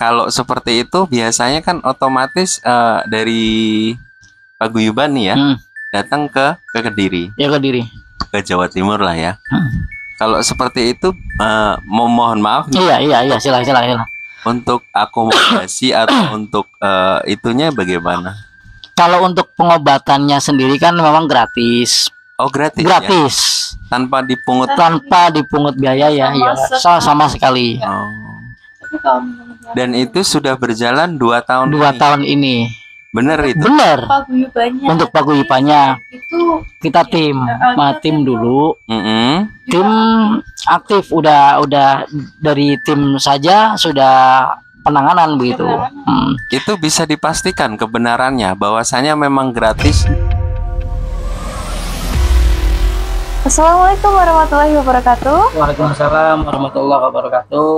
kalau seperti itu biasanya kan otomatis dari Paguyuban nih ya datang ke Kediri. Ya Kediri. Ke Jawa Timur lah ya. Hmm. Kalau seperti itu mohon maaf. Iya, silakan. Untuk akomodasi atau untuk itunya bagaimana? Kalau untuk pengobatannya sendiri kan memang gratis. Oh, gratis. Gratis. Ya? Tanpa dipungut biaya ya, sama sekali. Oh. Dan itu sudah berjalan 2 tahun. 2 tahun ini. Bener itu. Bener. Untuk paguyubannya itu kita tim dulu. Tim aktif udah dari tim saja sudah penanganan begitu. Itu bisa dipastikan kebenarannya bahwasanya memang gratis. Assalamualaikum warahmatullahi wabarakatuh. Waalaikumsalam warahmatullahi wabarakatuh.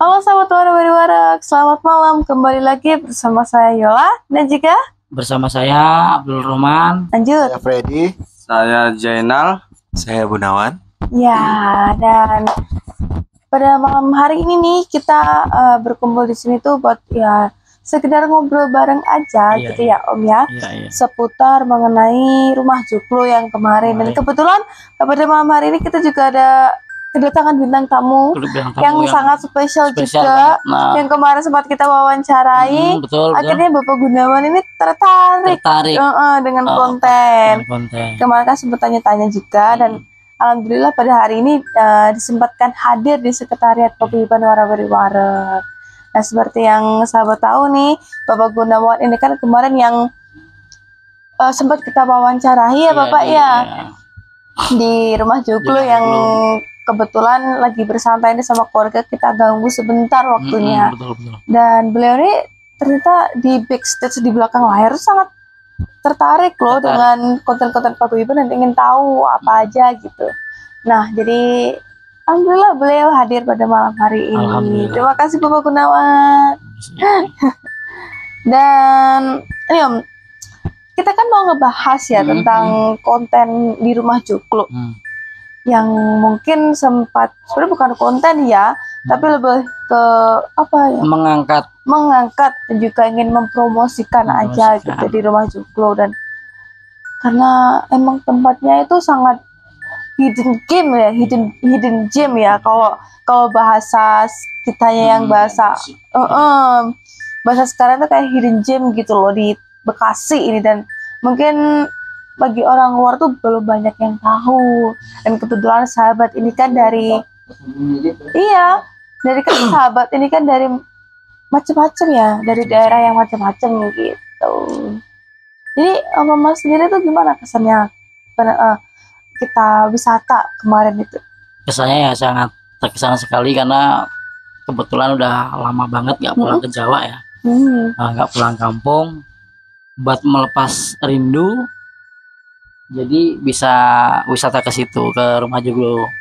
Halo sahabat Warak, selamat malam. Kembali lagi bersama saya Yola dan juga bersama saya Abdul Rahman. Lanjut. Saya Freddy. Saya Jainal. Saya Gunawan. Ya, dan pada malam hari ini nih kita berkumpul di sini tuh buat ya sekedar ngobrol bareng aja gitu ya Om ya. Seputar mengenai rumah Joglo yang kemarin. Dan kebetulan pada malam hari ini kita juga ada kedatangan bintang tamu yang sangat spesial juga. Yang kemarin sempat kita wawancarai. Betul. Akhirnya Bapak Gunawan ini tertarik. Dengan konten. Kemarin kan sempat tanya-tanya juga dan alhamdulillah pada hari ini disempatkan hadir di sekretariat Paguyuban Warawiri-Wareg. Nah, seperti yang sahabat tahu nih, Bapak Gunawan ini kan kemarin yang sempat kita wawancarai ya Bapak di rumah Joglo yang kebetulan lagi bersantai ini sama keluarga, kita ganggu sebentar waktunya. Betul. Dan beliau ini ternyata di backstage di belakang layar sangat tertarik loh dengan konten-konten Paguyuban dan ingin tahu apa aja gitu. Nah, jadi alhamdulillah beliau hadir pada malam hari ini. Terima kasih Bapak Gunawan. Dan ini Om, kita kan mau ngebahas ya tentang konten di rumah Joglo. Yang mungkin sempat sebenarnya bukan konten ya, tapi lebih ke apa ya? Mengangkat dan juga ingin mempromosikan aja gitu di rumah Joglo. Dan karena emang tempatnya itu sangat hidden gem ya kalau bahasa kitanya yang bahasa sekarang tuh kayak hidden gem gitu loh di Bekasi ini. Dan mungkin bagi orang luar tuh belum banyak yang tahu. Dan kebetulan sahabat ini kan dari sahabat ini kan dari macam-macam ya, dari daerah yang macam-macam gitu. Jadi Mama sendiri tuh gimana kesannya kita wisata kemarin itu? Kesannya ya sangat terkesan sekali karena kebetulan udah lama banget nggak pulang ke Jawa ya, nggak pulang kampung buat melepas rindu. Jadi bisa wisata ke situ, ke rumah Joglo,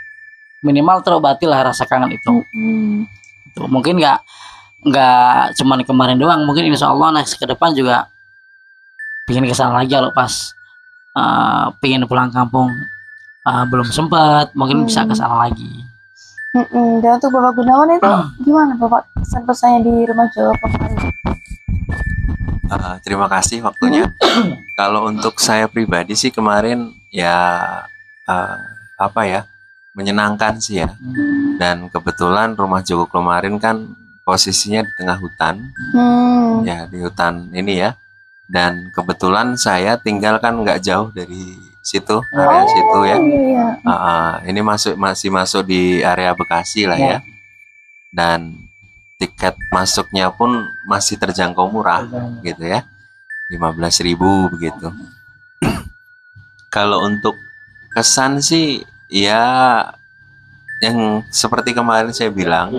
minimal terobati lah rasa kangen itu. Itu mungkin nggak cuman kemarin doang, mungkin insya Allah next ke depan juga pingin kesana lagi. Kalau pas pingin pulang kampung belum sempat, mungkin bisa kesana lagi. Dan untuk Bapak Gunawan itu gimana Bapak pesan-pesannya di rumah Joglo kemarin? Terima kasih waktunya. Kalau untuk saya pribadi sih kemarin ya menyenangkan sih ya. Dan kebetulan rumah Joglo kemarin kan posisinya di tengah hutan, ya di hutan ini ya. Dan kebetulan saya tinggal kan nggak jauh dari situ, area situ ya. Ini masih masuk di area Bekasi lah ya. Dan tiket masuknya pun masih terjangkau murah gitu ya, 15.000 begitu. Kalau untuk kesan sih ya yang seperti kemarin saya bilang,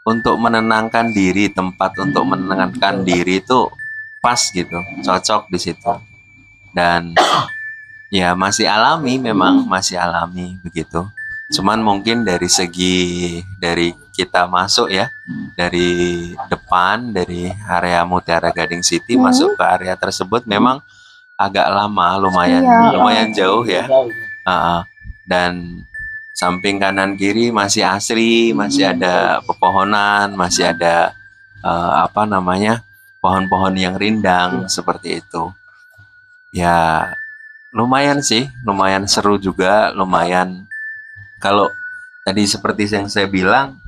untuk menenangkan diri, tempat untuk menenangkan diri itu pas gitu, cocok di situ. Dan ya masih alami, memang masih alami begitu. Cuman mungkin dari kita masuk ya, dari depan, dari area Mutiara Gading City masuk ke area tersebut memang agak lama, lumayan jauh ya. Dan samping kanan kiri masih asri, masih ada pepohonan, masih ada apa namanya, pohon-pohon yang rindang seperti itu. Ya lumayan sih, lumayan seru juga, lumayan. Kalau tadi seperti yang saya bilang,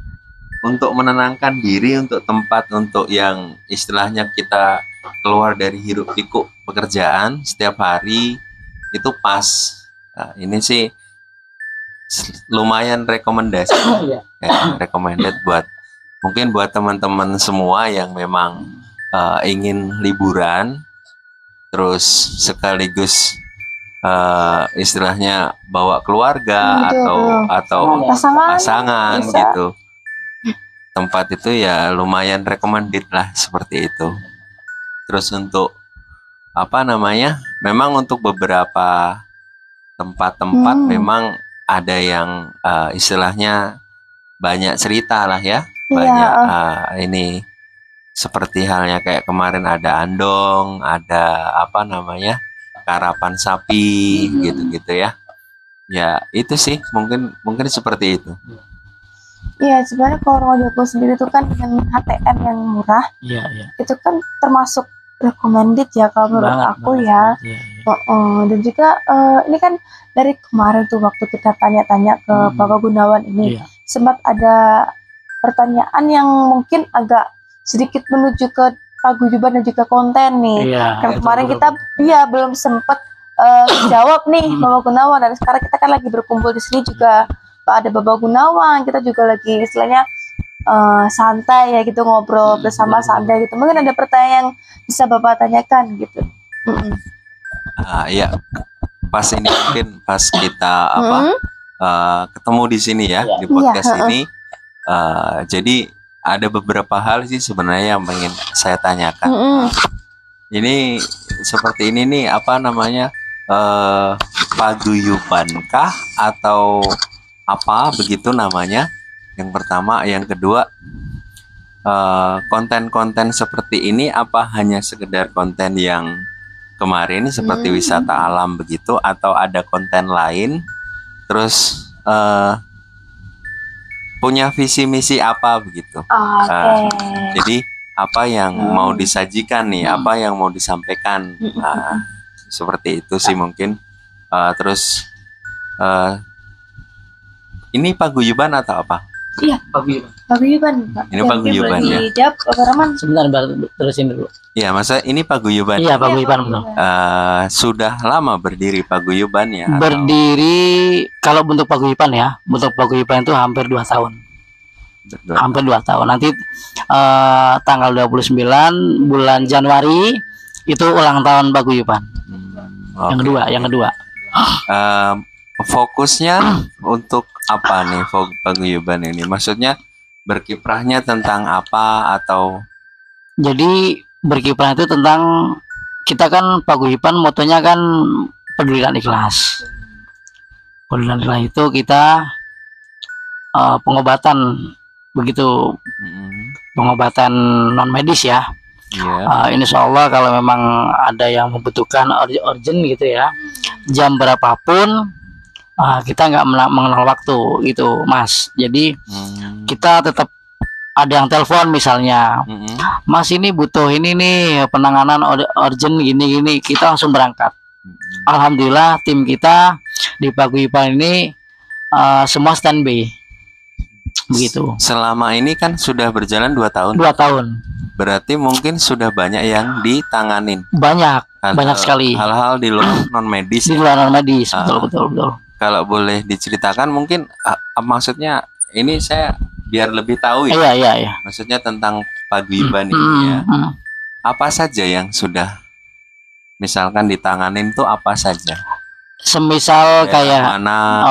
untuk menenangkan diri, untuk tempat, untuk yang istilahnya kita keluar dari hiruk pikuk pekerjaan setiap hari, itu pas. Nah, ini sih lumayan rekomendasi, recommended buat mungkin buat teman-teman semua yang memang ingin liburan, terus sekaligus istilahnya bawa keluarga atau pasangan gitu. Tempat itu ya lumayan recommended lah seperti itu. Terus untuk apa namanya, memang untuk beberapa tempat-tempat memang ada yang istilahnya banyak cerita lah ya, banyak ini seperti halnya kayak kemarin ada Andong, ada apa namanya, karapan sapi gitu-gitu ya. Ya itu sih mungkin seperti itu. Iya, sebenarnya kalau Rojogo sendiri itu kan dengan HTM yang murah, itu kan termasuk recommended ya kalau menurut aku ya. Dan juga ini kan dari kemarin tuh waktu kita tanya-tanya ke Bapak Gunawan ini, sempat ada pertanyaan yang mungkin agak sedikit menuju ke paguyuban dan juga konten nih. Karena kemarin kita belum sempat jawab nih Bapak Gunawan, dan sekarang kita kan lagi berkumpul di sini juga ada Bapak Gunawan, kita juga lagi istilahnya santai ya gitu, ngobrol bersama santai gitu. Mungkin ada pertanyaan yang bisa Bapak tanyakan gitu. Ya pas ini mungkin pas kita ketemu di sini ya, di podcast ini, jadi ada beberapa hal sih sebenarnya yang ingin saya tanyakan. Ini seperti ini nih, apa namanya, paguyubankah atau apa begitu namanya, yang pertama. Yang kedua, konten-konten seperti ini apa hanya sekedar konten yang kemarin seperti wisata alam begitu, atau ada konten lain, terus punya visi misi apa begitu. Jadi apa yang mau disajikan nih, apa yang mau disampaikan, seperti itu sih mungkin. Terus ini paguyuban atau apa? Iya, paguyuban. Ini paguyuban ya. Dijawab Bapak Rahman. Sebentar, terusin dulu. Iya, masa ini paguyuban? Iya, paguyuban betul. Sudah lama berdiri paguyuban ya? Berdiri, kalau bentuk paguyuban ya, bentuk paguyuban itu hampir 2 tahun. Hampir 2 tahun. Nanti tanggal 29 bulan Januari itu ulang tahun paguyuban. Yang kedua. Fokusnya untuk apa nih paguyuban ini? Maksudnya berkiprahnya tentang apa atau? Jadi berkiprah itu tentang, kita kan paguyuban motonya kan peduli dan ikhlas. Peduli dan ikhlas itu kita pengobatan begitu, pengobatan non medis ya. Insya Allah kalau memang ada yang membutuhkan urgent gitu ya, jam berapapun, kita nggak mengenal waktu gitu Mas. Jadi kita tetap ada yang telepon misalnya, Mas ini butuh ini nih penanganan urgent gini, kita langsung berangkat. Alhamdulillah tim kita di paguyuban ini semua standby begitu. Selama ini kan sudah berjalan 2 tahun. 2 tahun. Berarti mungkin sudah banyak yang ditanganin. Banyak sekali. Hal-hal di luar non medis. Di luar non medis, betul. Kalau boleh diceritakan mungkin, maksudnya ini saya biar lebih tahu ya. Iya. Maksudnya tentang paguyuban ini ya. Apa saja yang sudah misalkan ditanganin tuh apa saja? Semisal kayak mana?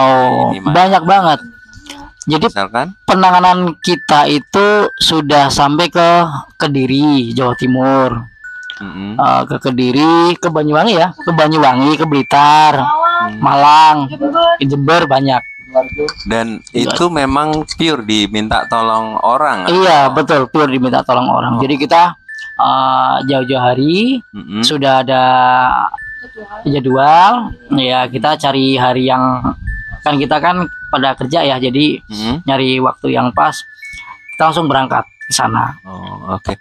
Banyak banget. Jadi misalkan penanganan kita itu sudah sampai ke Kediri, Jawa Timur. Ke Kediri, ke Banyuwangi ya, ke Blitar, Malang, Jember banyak. Dan itu memang pure diminta tolong orang. Iya, betul, pure diminta tolong orang. Jadi kita jauh-jauh hari sudah ada jadwal ya, kita cari hari yang kan kita kan pada kerja ya, jadi nyari waktu yang pas kita langsung berangkat ke sana. Oh, oke.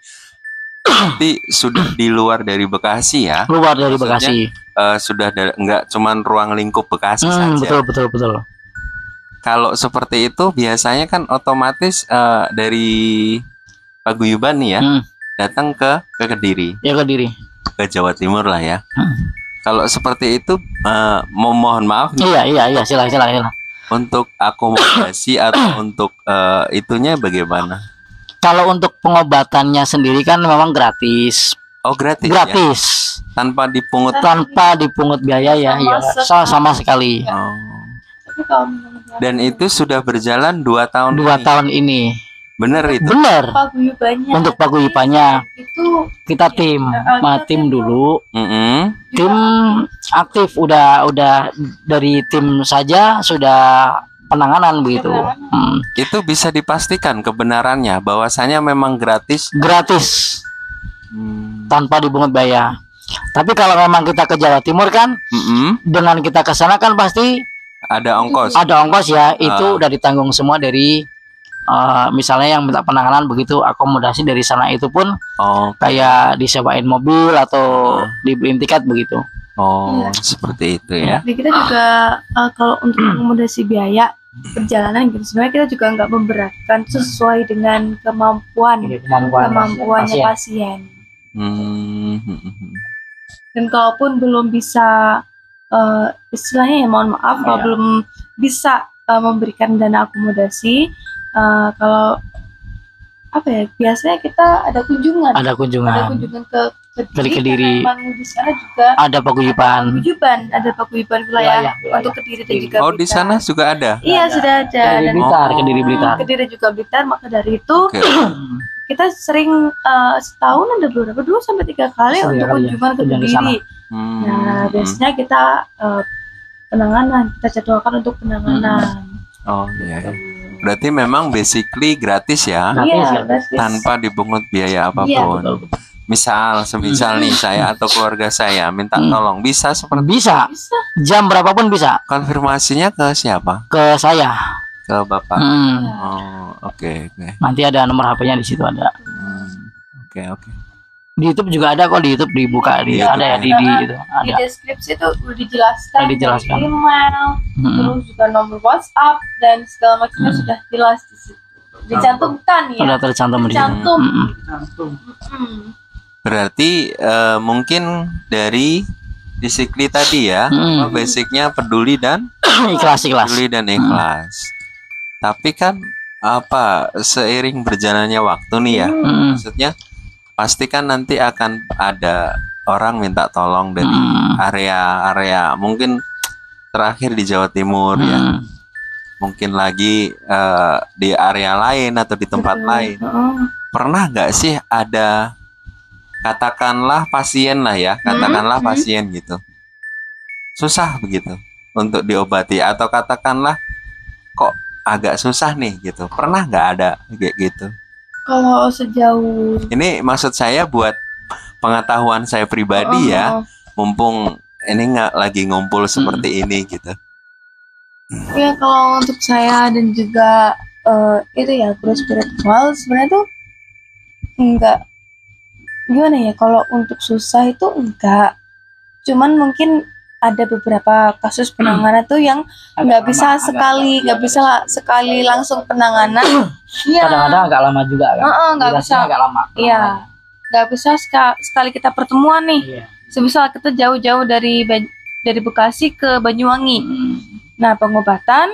Berarti sudah di luar dari Bekasi ya? Luar dari Maksudnya, Bekasi. Sudah nggak cuman ruang lingkup Bekasi saja. Betul. Kalau seperti itu biasanya kan otomatis dari Paguyuban nih ya, datang ke Kediri. Ya, Kediri. Ke Jawa Timur lah ya. Kalau seperti itu, mohon maaf nih. Iya, silakan. Untuk akomodasi atau untuk itunya bagaimana? Kalau untuk pengobatannya sendiri kan memang gratis. Oh, gratis. Gratis. Ya? Tanpa dipungut biaya ya, sama sekali. Oh. Dan itu sudah berjalan 2 tahun. 2 tahun ini. Bener itu. Bener. Untuk paguyubannya itu kita tim dulu. Tim aktif udah dari tim saja sudah penanganan begitu. Itu bisa dipastikan kebenarannya bahwasanya memang gratis. Tanpa dipungut biaya. Tapi kalau memang kita ke Jawa Timur kan, dengan kita ke sana kan pasti ada ongkos. Ada ongkos ya, itu udah ditanggung semua dari misalnya yang minta penanganan begitu, akomodasi dari sana itu pun kayak disewain mobil atau dibeliin tiket begitu. Seperti itu ya. Jadi kita juga kalau untuk akomodasi biaya perjalanan gitu sebenarnya kita juga nggak memberatkan, sesuai dengan kemampuannya pasien. Dan kalaupun belum bisa istilahnya ya mohon maaf kalau belum bisa memberikan dana akomodasi, kalau apa ya, biasanya kita ada kunjungan ke Kediri. Di sana juga ada paguyuban pula ya untuk Kediri dan juga Blitar. Di sana juga ada. Iya, sudah ada. Kediri Blitar. Kediri juga Blitar, maka dari itu kita sering setahun ada berapa 2 sampai 3 kali untuk kunjungan ke Kediri. Nah, biasanya kita penanganan, kita jadwalkan untuk penanganan. Iya. Berarti memang basically gratis ya, gratis. Tanpa dipungut biaya apapun. Semisal nih saya atau keluarga saya minta tolong, bisa seperti bisa. Jam berapapun bisa. Konfirmasinya ke siapa? Ke saya. Ke Bapak. Oke. Nanti ada nomor HP-nya di situ ada. Oke. Di YouTube juga ada kok, di YouTube dibuka ada ya di itu. Ada. Di deskripsi itu udah dijelaskan. Email, terus juga nomor WhatsApp dan segala macamnya sudah jelas di situ. Dicantumkan ya. Sudah tercantum di situ. Berarti mungkin dari Disikli tadi ya, basicnya peduli dan ikhlas. Peduli dan ikhlas. Tapi kan seiring berjalannya waktu nih ya, maksudnya pasti kan nanti akan ada orang minta tolong dari area mungkin terakhir di Jawa Timur ya, mungkin lagi di area lain atau di tempat lain. Pernah nggak sih ada katakanlah pasien gitu susah begitu untuk diobati, atau katakanlah kok agak susah nih gitu, pernah nggak ada kayak gitu? Kalau sejauh ini maksud saya buat pengetahuan saya pribadi ya, mumpung ini nggak lagi ngumpul seperti ini gitu. Ya kalau untuk saya dan juga itu ya guru spiritual sebenarnya tuh enggak, gimana ya, kalau untuk susah itu enggak, cuman mungkin ada beberapa kasus penanganan tuh yang nggak bisa sekali langsung penanganan. Kadang-kadang agak lama juga kan. Nggak bisa. Agak lama. Iya. Nggak bisa sekali kita pertemuan nih. Semisal kita jauh-jauh dari Bekasi ke Banyuwangi. Nah, pengobatan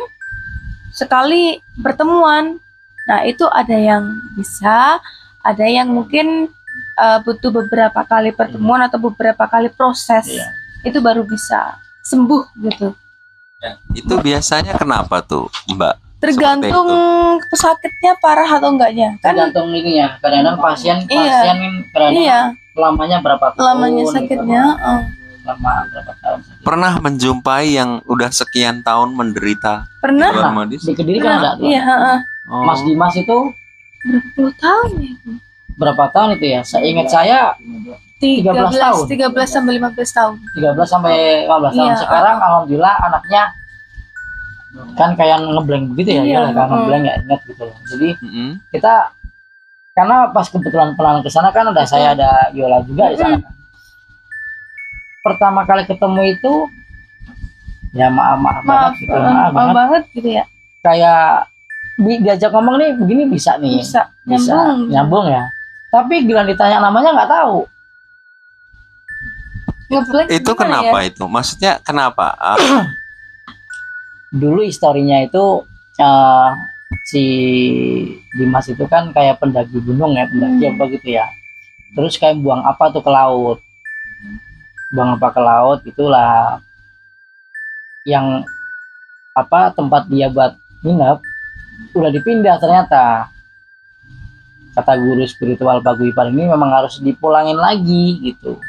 sekali pertemuan. Nah, itu ada yang bisa, ada yang mungkin butuh beberapa kali pertemuan atau beberapa kali proses. Itu baru bisa sembuh gitu. Itu biasanya kenapa tuh, Mbak? Tergantung sakitnya parah atau enggaknya. Kan tergantung ininya. Kadang-kadang pasien lamanya berapa tahun? Lamanya sakitnya. Lama berapa tahun? Pernah menjumpai yang udah sekian tahun menderita? Pernah. Di Kediri kan ada tuh. Iya. Mas Dimas itu berapa puluh tahun ya? Berapa tahun itu ya? Seingat saya 13 tahun. 13 sampai 15 tahun. 13 sampai 15 tahun. Sekarang alhamdulillah anaknya kan kayak ngeblank begitu ya, Iya, ya kayak ngeblank nggak ingat gitu. Jadi Mm-mm. kita karena pas kebetulan penanganan ke sana kan ada saya, ada Yola juga di sana kan. Pertama kali ketemu itu ya maaf banget gitu, maaf banget gitu ya. Kayak diajak ngomong nih begini bisa nih, Bisa nyambung ya. Tapi gila ditanya namanya nggak tahu. Itu kenapa ya? Itu maksudnya kenapa? Dulu historinya itu si Dimas itu kan kayak pendaki gunung ya, pendaki apa gitu ya. Terus kayak buang apa tuh ke laut. Buang apa ke laut itulah yang apa tempat dia buat nginep udah dipindah ternyata. Kata guru spiritual Paguyuban ini memang harus dipulangin lagi gitu.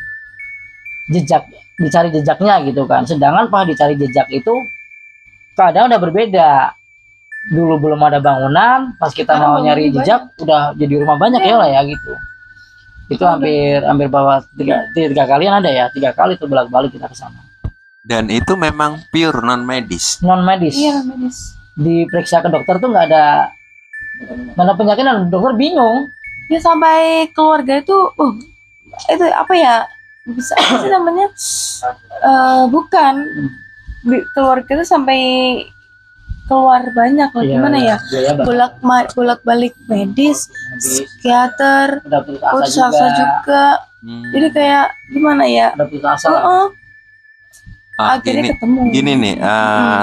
Dicari jejaknya gitu kan. Sedangkan pas dicari jejak itu keadaan udah berbeda. Dulu belum ada bangunan, pas kita mau nyari jejak udah jadi rumah banyak ya lah ya gitu. Itu hampir bawa tiga kalian ada ya, 3 kali tuh bolak-balik kita ke sana. Dan itu memang pure non medis. Non medis. Iya, non medis. Diperiksa ke dokter tuh nggak ada penyakit, dan dokter bingung. Ya sampai keluarga itu itu apa ya? Bisa apa sih namanya? Bukan. Keluarga itu sampai keluar banyak lah, gimana ya? Bolak-balik medis, psikiater, putus asa juga. Jadi kayak gimana ya? Akhirnya ketemu. Gini nih,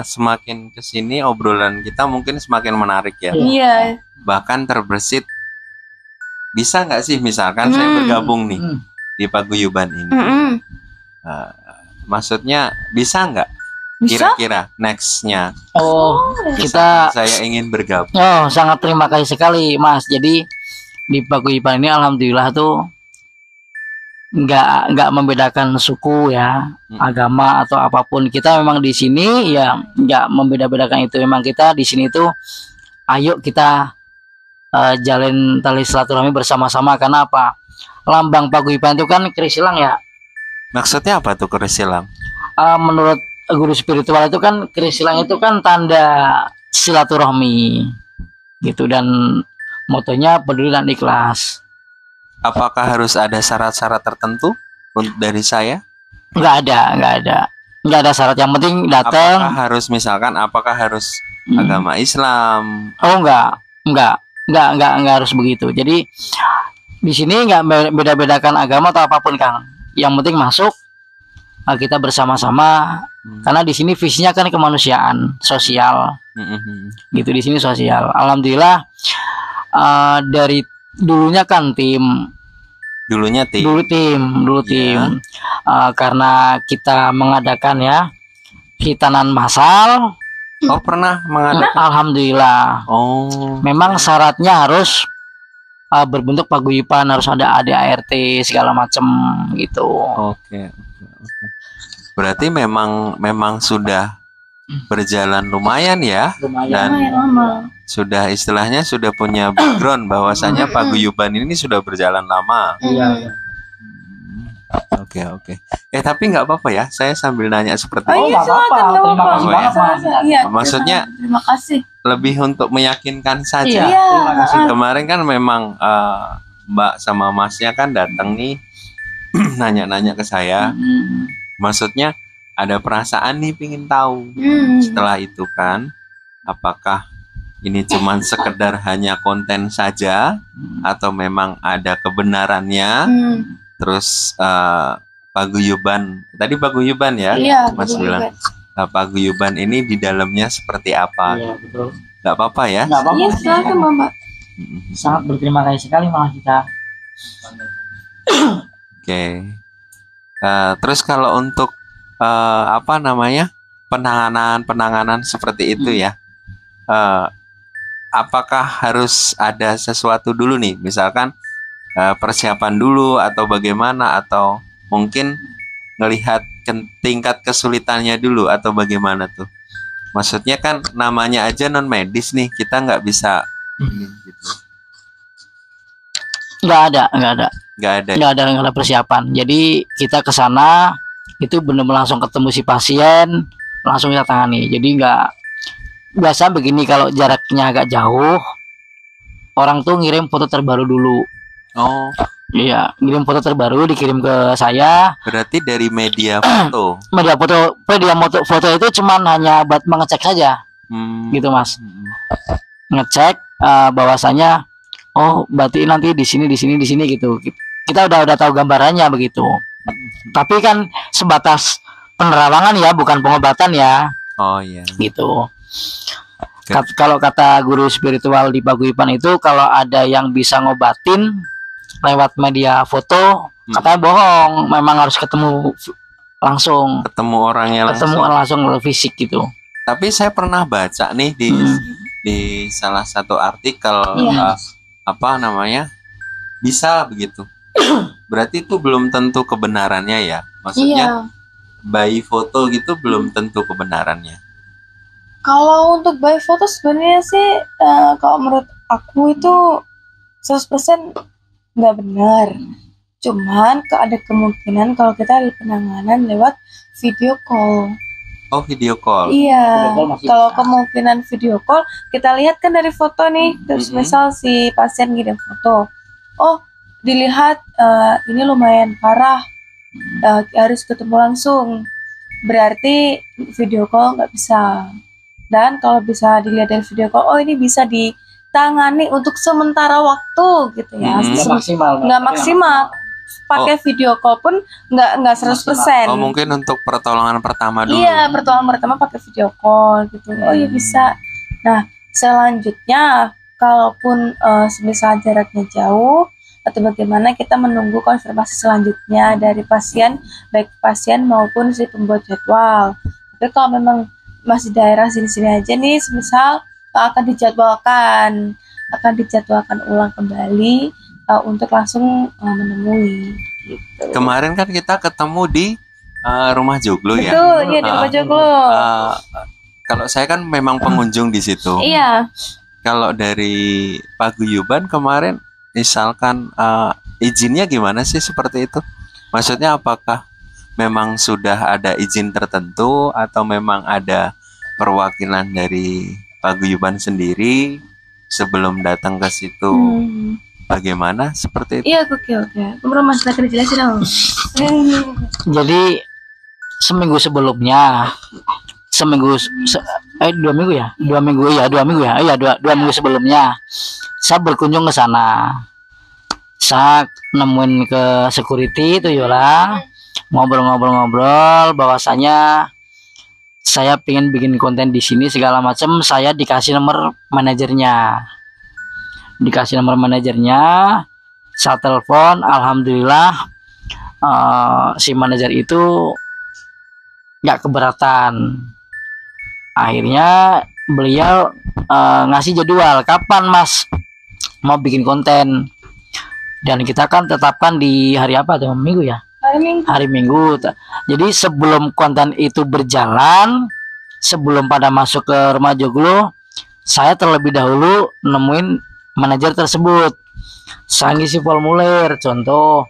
semakin kesini obrolan kita mungkin semakin menarik ya. Iya. Bahkan terbersit. Bisa nggak sih misalkan saya bergabung nih di Paguyuban ini? Maksudnya bisa nggak? Kira-kira nextnya? Kita saya ingin bergabung. Sangat terima kasih sekali Mas. Jadi di Paguyuban ini alhamdulillah tuh nggak membedakan suku ya, agama atau apapun. Kita memang di sini ya nggak membeda-bedakan itu. Memang kita di sini tuh ayo kita jalin tali silaturahmi bersama-sama. Karena apa? Lambang Paguyuban itu kan keris silang ya. Maksudnya apa tuh keris silang? Menurut guru spiritual itu kan keris silang itu kan tanda silaturahmi gitu, dan motonya peduli dan ikhlas. Apakah harus ada syarat-syarat tertentu dari saya? Nggak ada syarat, yang penting datang. Apakah harus agama Islam? Enggak harus begitu. Jadi di sini nggak beda-bedakan agama atau apapun Kang. Yang penting masuk, kita bersama-sama. Karena di sini visinya kan kemanusiaan, sosial. Gitu, di sini sosial. Alhamdulillah dari dulunya kan tim. Dulu tim. Karena kita mengadakan ya hitanan massal. Pernah mengadakan? Alhamdulillah. Memang syaratnya harus berbentuk paguyuban, harus ada ADART segala macam gitu. Oke. Berarti memang sudah berjalan lumayan ya. Dan sudah istilahnya sudah punya background bahwasanya paguyuban ini sudah berjalan lama. Oke. Tapi nggak apa-apa ya, saya sambil nanya seperti itu. Nggak apa-apa. Terima kasih banget Mas. Maksudnya terima kasih. Lebih untuk meyakinkan saja. Terima kasih. Kemarin kan memang Mbak sama Masnya kan datang nih nanya-nanya ke saya. Maksudnya ada perasaan nih pingin tahu. Setelah itu kan, apakah ini cuman sekedar hanya konten saja atau memang ada kebenarannya? Terus paguyuban, tadi paguyuban ya, Mas bilang. Paguyuban ini di dalamnya seperti apa? Iya, betul. Nggak apa-apa ya? Nggak apa-apa. Iya, silakan Bapak. Sangat berterima kasih sekali malah kita. Oke. Terus kalau untuk penanganan seperti itu ya, apakah harus ada sesuatu dulu nih, misalkan persiapan dulu atau bagaimana, atau mungkin ngelihat tingkat kesulitannya dulu atau bagaimana tuh? Maksudnya kan namanya aja non medis nih, kita nggak bisa gitu. Nggak ada persiapan. Jadi kita ke sana itu benar-benar langsung ketemu si pasien, langsung kita tangani. Jadi biasa begini, kalau jaraknya agak jauh, orang tuh ngirim foto terbaru dulu. Oh, Iya, ngirim foto terbaru dikirim ke saya. berarti dari media foto. Media foto itu cuman hanya buat mengecek saja, gitu Mas. Ngecek bahwasanya, oh berarti nanti di sini gitu. Kita udah tahu gambarannya begitu. Tapi kan sebatas penerawangan ya, bukan pengobatan ya. Oh iya. Gitu. Kalau kata guru spiritual di Paguyuban itu, kalau ada yang bisa ngobatin lewat media foto, katanya bohong. Memang harus ketemu langsung. Ketemu orangnya langsung. Ketemu langsung fisik gitu. Tapi saya pernah baca nih di salah satu artikel apa namanya, bisa begitu. Berarti itu belum tentu kebenarannya ya. Maksudnya by foto gitu belum tentu kebenarannya. Kalau untuk by foto sebenarnya sih kalau menurut aku itu 100% nggak benar. Cuman ada kemungkinan kalau kita ada penanganan lewat video call. Oh, video call. Iya, kalau kemungkinan video call, kita lihat kan dari foto nih, terus misal si pasien ngirim foto, oh dilihat ini lumayan parah, harus ketemu langsung, berarti video call nggak bisa. Dan kalau bisa dilihat dari video call, oh ini bisa ditangani untuk sementara waktu gitu ya, nggak maksimal. Pakai video call pun nggak 100%. Oh, mungkin untuk pertolongan pertama dulu. Iya, pertolongan pertama pakai video call gitu. Oh iya bisa. Nah, selanjutnya kalaupun semisal jaraknya jauh atau bagaimana, kita menunggu konfirmasi selanjutnya dari pasien, baik pasien maupun si pembuat jadwal. Tapi kalau memang masih daerah sini-sini aja nih, semisal akan dijadwalkan ulang kembali untuk langsung menemui gitu. Kemarin kan kita ketemu di rumah Joglo ya. Betul, iya di rumah Joglo. Kalau saya kan memang pengunjung di situ. Iya. Kalau dari Paguyuban kemarin, misalkan izinnya gimana sih seperti itu? Maksudnya apakah memang sudah ada izin tertentu atau memang ada perwakilan dari Paguyuban sendiri sebelum datang ke situ? Bagaimana seperti itu? Iya, oke. Kemudian Mas Laka dijelasin dong. Jadi seminggu sebelumnya, 2 minggu ya, 2 minggu sebelumnya, saya berkunjung ke sana. Saya nemuin ke security itu Yola, ngobrol-ngobrol, bahwasanya saya pengen bikin konten di sini segala macam. Saya dikasih nomor manajernya. Saya telepon, alhamdulillah si manajer itu nggak keberatan. Akhirnya beliau ngasih jadwal, kapan Mas mau bikin konten, dan kita kan tetapkan di hari apa tuh, Minggu ya, hari Minggu. Jadi sebelum konten itu berjalan, sebelum pada masuk ke rumah Joglo, saya terlebih dahulu nemuin manajer tersebut. Saya ngisi formulir, contoh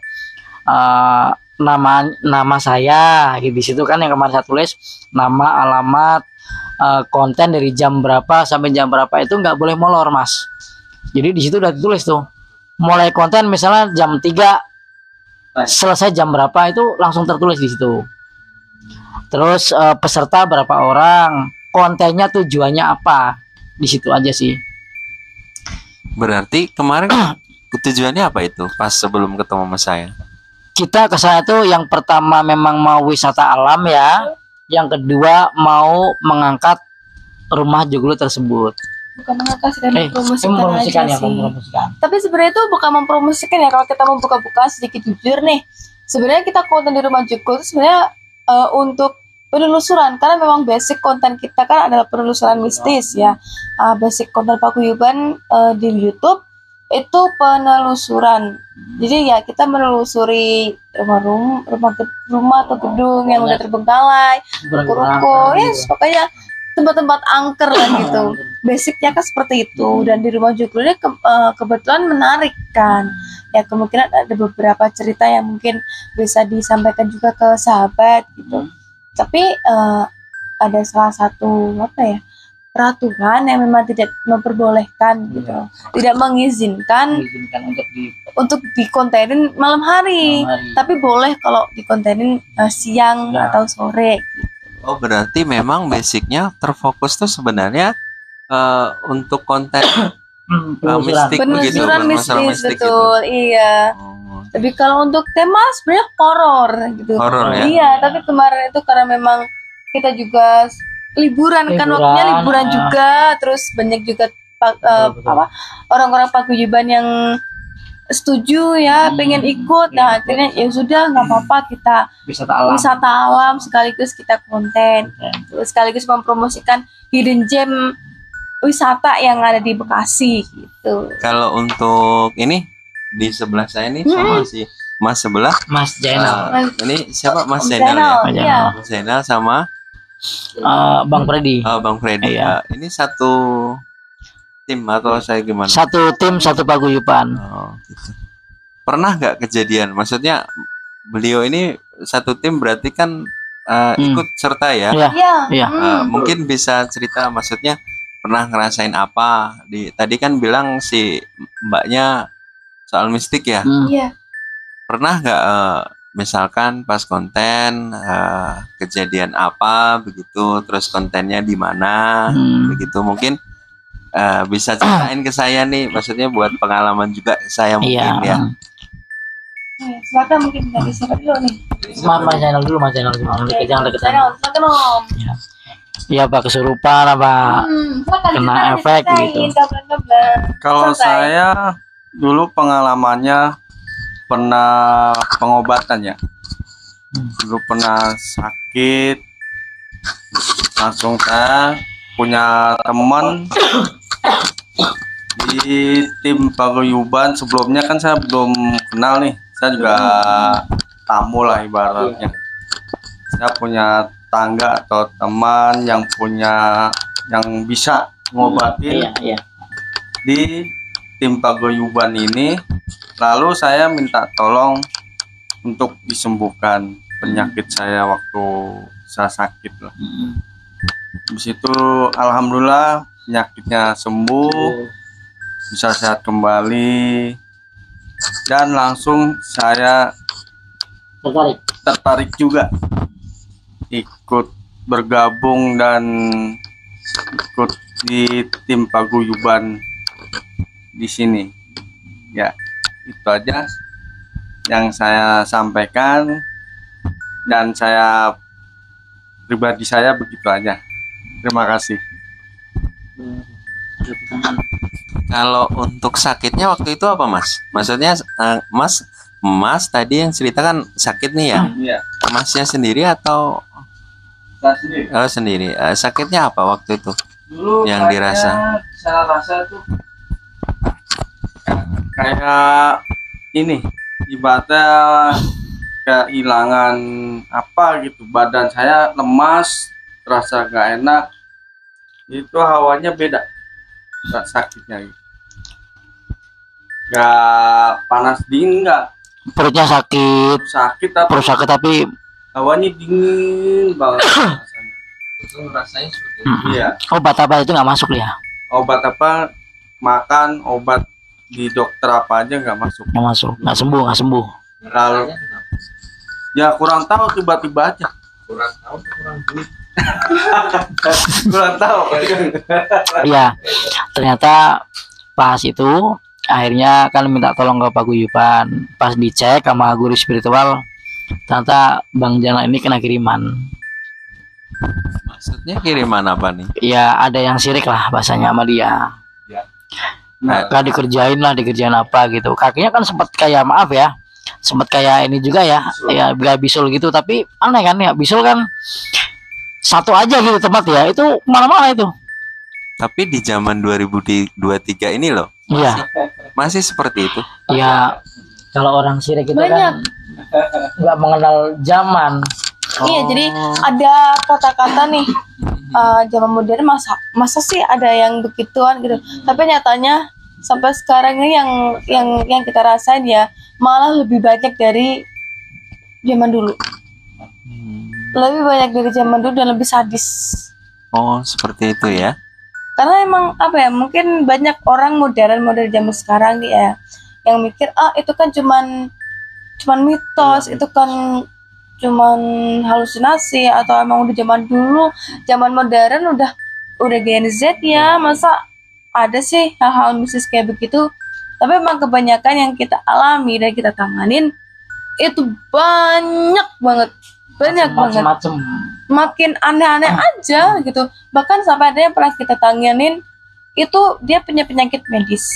nama saya di situ kan, yang kemarin saya tulis nama, alamat, konten dari jam berapa sampai jam berapa, itu nggak boleh molor Mas. Jadi di situ udah ditulis tuh, mulai konten misalnya jam 3, selesai jam berapa, itu langsung tertulis di situ. Terus peserta berapa orang, kontennya tujuannya apa, di situ aja sih. Berarti kemarin tujuannya apa itu pas sebelum ketemu sama saya? Kita ke sana tuh yang pertama memang mau wisata alam ya, yang kedua mau mengangkat rumah Joglo tersebut. Bukan mengangkat sih, mempromosikan aja sih. Mempromosikan. Tapi sebenarnya itu bukan mempromosikan ya, kalau kita membuka-buka sedikit jujur nih. Sebenarnya kita konten di rumah Joglo itu sebenarnya untuk penelusuran, karena memang basic konten kita kan adalah penelusuran mistis ya. Basic konten Paguyuban di YouTube itu penelusuran. Jadi ya kita menelusuri rumah atau gedung yang udah terbengkalai, ruko-ruko, ya pokoknya tempat-tempat angker lah gitu. Basicnya kan seperti itu. Dan di rumah Joglo ini kebetulan menarik kan. Ya kemungkinan ada beberapa cerita yang mungkin bisa disampaikan juga ke sahabat gitu. Tapi ada salah satu peraturan yang memang tidak memperbolehkan gitu, tidak mengizinkan untuk dikontenin malam hari. Tapi boleh kalau dikontenin siang atau sore. Oh, berarti memang basicnya terfokus tuh sebenarnya untuk konten mistik begitu, penelusuran masalah mistis, mistik betul, gitu. iya. Tapi kalau untuk tema sebenarnya horor gitu. Horor ya? Iya, tapi kemarin itu karena memang kita juga liburan kan, waktunya liburan juga, terus banyak juga orang-orang paguyuban yang setuju ya, pengen ikut. Nah, akhirnya ya sudah, nggak apa-apa, kita wisata alam sekaligus kita konten, terus sekaligus mempromosikan hidden gem wisata yang ada di Bekasi gitu. Kalau untuk ini di sebelah saya nih sama si Mas sebelah, Mas Jainal. Ini siapa? Mas Om Zainal ya? Iya. Mas Zainal sama Bang Freddy. Bang Freddy. Iya. Ini satu tim atau saya gimana? Satu tim, satu paguyuban. Oh, gitu. Pernah nggak kejadian? Maksudnya beliau ini satu tim berarti kan ikut serta ya? Iya. Mungkin bisa cerita, maksudnya pernah ngerasain apa? Tadi kan bilang si mbaknya soal mistik ya? Iya. Pernah nggak misalkan pas konten kejadian apa begitu, terus kontennya di mana begitu, mungkin bisa ceritain ke saya nih, maksudnya buat pengalaman juga saya mungkin ya. Silakan, mungkin dari siapa dulu nih? Mas Jainal dulu. Jangan deketan. Silakan Om. Ya, Pak, kesurupan apa kena efek gitu. Kalau saya dulu pengalamannya pernah pengobatan ya. Dulu pernah sakit, langsung saya punya teman di tim paguyuban. Sebelumnya kan saya belum kenal nih, saya juga tamu lah ibaratnya. Saya punya tangga atau teman yang bisa ngobatin di tim paguyuban ini. Lalu saya minta tolong untuk disembuhkan penyakit saya waktu saya sakit lah. Habis itu alhamdulillah penyakitnya sembuh, bisa sehat kembali, dan langsung saya tertarik juga ikut bergabung dan ikut di tim paguyuban di sini. Ya, itu aja yang saya sampaikan, dan saya pribadi saya begitu aja. Terima kasih. Kalau untuk sakitnya waktu itu apa, Mas? Maksudnya Mas tadi yang ceritakan sakit nih ya? Iya. Masnya sendiri atau? Saya sendiri. Oh, sendiri. Sakitnya apa waktu itu? Dulu yang dirasa? Saya rasa tuh kayak ini, ibaratnya kehilangan apa gitu, badan saya lemas, terasa gak enak, itu hawanya beda, gak sakitnya gitu. Gak panas dingin, gak Perutnya sakit, perut sakit tapi hawanya dingin banget rasanya. Itu rasanya seperti itu. Iya. Obat apa itu nggak masuk ya? Obat apa, makan obat di dokter apa aja nggak masuk. Nggak sembuh. Lalu ya kurang tahu, tiba-tiba aja. Kurang tahu, kurang duit. Kurang tahu. Iya, ternyata pas itu akhirnya kan minta tolong ke paguyuban. Pas dicek sama guru spiritual, ternyata Bang Jainal ini kena kiriman. Maksudnya kiriman apa nih? Ya ada yang sirik lah bahasanya sama dia. Maka dikerjain apa gitu. Kakinya kan sempat kayak, maaf ya, sempat kayak ini juga ya, ya bisul gitu. Tapi aneh kan ya, bisul kan satu aja gitu tempat ya, itu mana-mana itu. Tapi di zaman 2023 ini loh, masih seperti itu. Ya kalau orang sirik itu kan nggak mengenal zaman. Iya, jadi ada kata-kata nih, zaman modern masa sih ada yang begituan gitu. Tapi nyatanya sampai sekarang ini yang kita rasain ya malah lebih banyak dari zaman dulu. Lebih banyak dari zaman dulu dan lebih sadis. Oh, seperti itu ya. Karena emang apa ya, mungkin banyak orang modern zaman sekarang ya yang mikir itu kan cuman mitos, itu kan cuman halusinasi, atau emang udah zaman dulu, zaman modern udah Gen Z ya, masa ada sih hal-hal mistis kayak begitu. Tapi emang kebanyakan yang kita alami dan kita tanganin itu banyak banget macam-macam. Makin aneh-aneh aja gitu. Bahkan sampai ada yang pernah kita tanganin itu dia punya penyakit medis.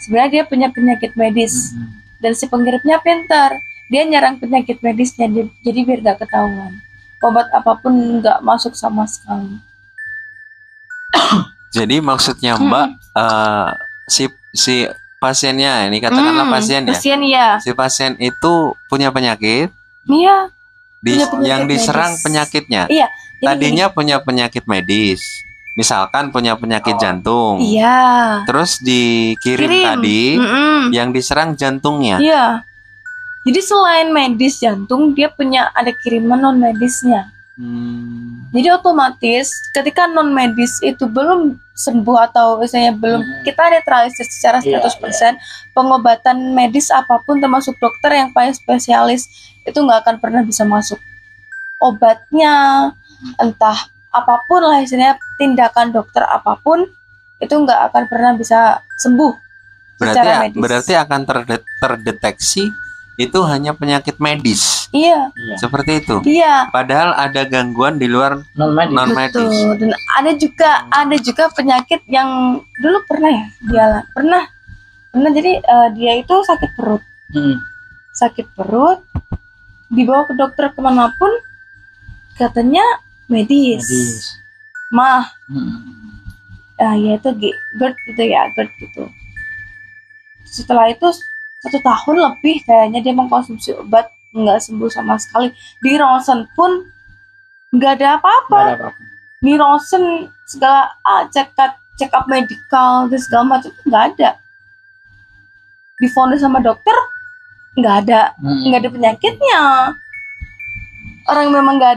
Sebenarnya dia punya penyakit medis dan si pengirimnya pintar, dia nyerang penyakit medisnya, jadi biar gak ketahuan, obat apapun nggak masuk sama sekali. Jadi maksudnya Mbak, si pasiennya, ini katakanlah pasien ya, si pasien itu punya penyakit, iya, yang diserang medis. Penyakitnya, iya, tadinya punya penyakit medis, misalkan punya penyakit jantung, iya, terus dikirim tadi, yang diserang jantungnya, iya. Jadi selain medis jantung, dia punya ada kiriman non medisnya. Jadi otomatis ketika non medis itu belum sembuh atau misalnya belum kita netralisir secara 100%, pengobatan medis apapun termasuk dokter yang paling spesialis itu nggak akan pernah bisa masuk. Obatnya entah apapun lah istilahnya, tindakan dokter apapun itu nggak akan pernah bisa sembuh secara medis. Berarti akan terdeteksi itu hanya penyakit medis. Iya. Seperti itu. Iya. Padahal ada gangguan di luar non medis. Betul. Dan ada juga penyakit yang dulu pernah ya pernah jadi dia itu sakit perut. Sakit perut, dibawa ke dokter kemanapun katanya medis. Ya itu GERD gitu ya, GERD gitu. Setelah itu 1 tahun lebih kayaknya dia mengkonsumsi obat, nggak sembuh sama sekali. Di ronsen pun nggak ada apa-apa. Di ronsen segala check up medikal dan segala macam nggak ada. Divonis sama dokter nggak ada penyakitnya. Orang memang nggak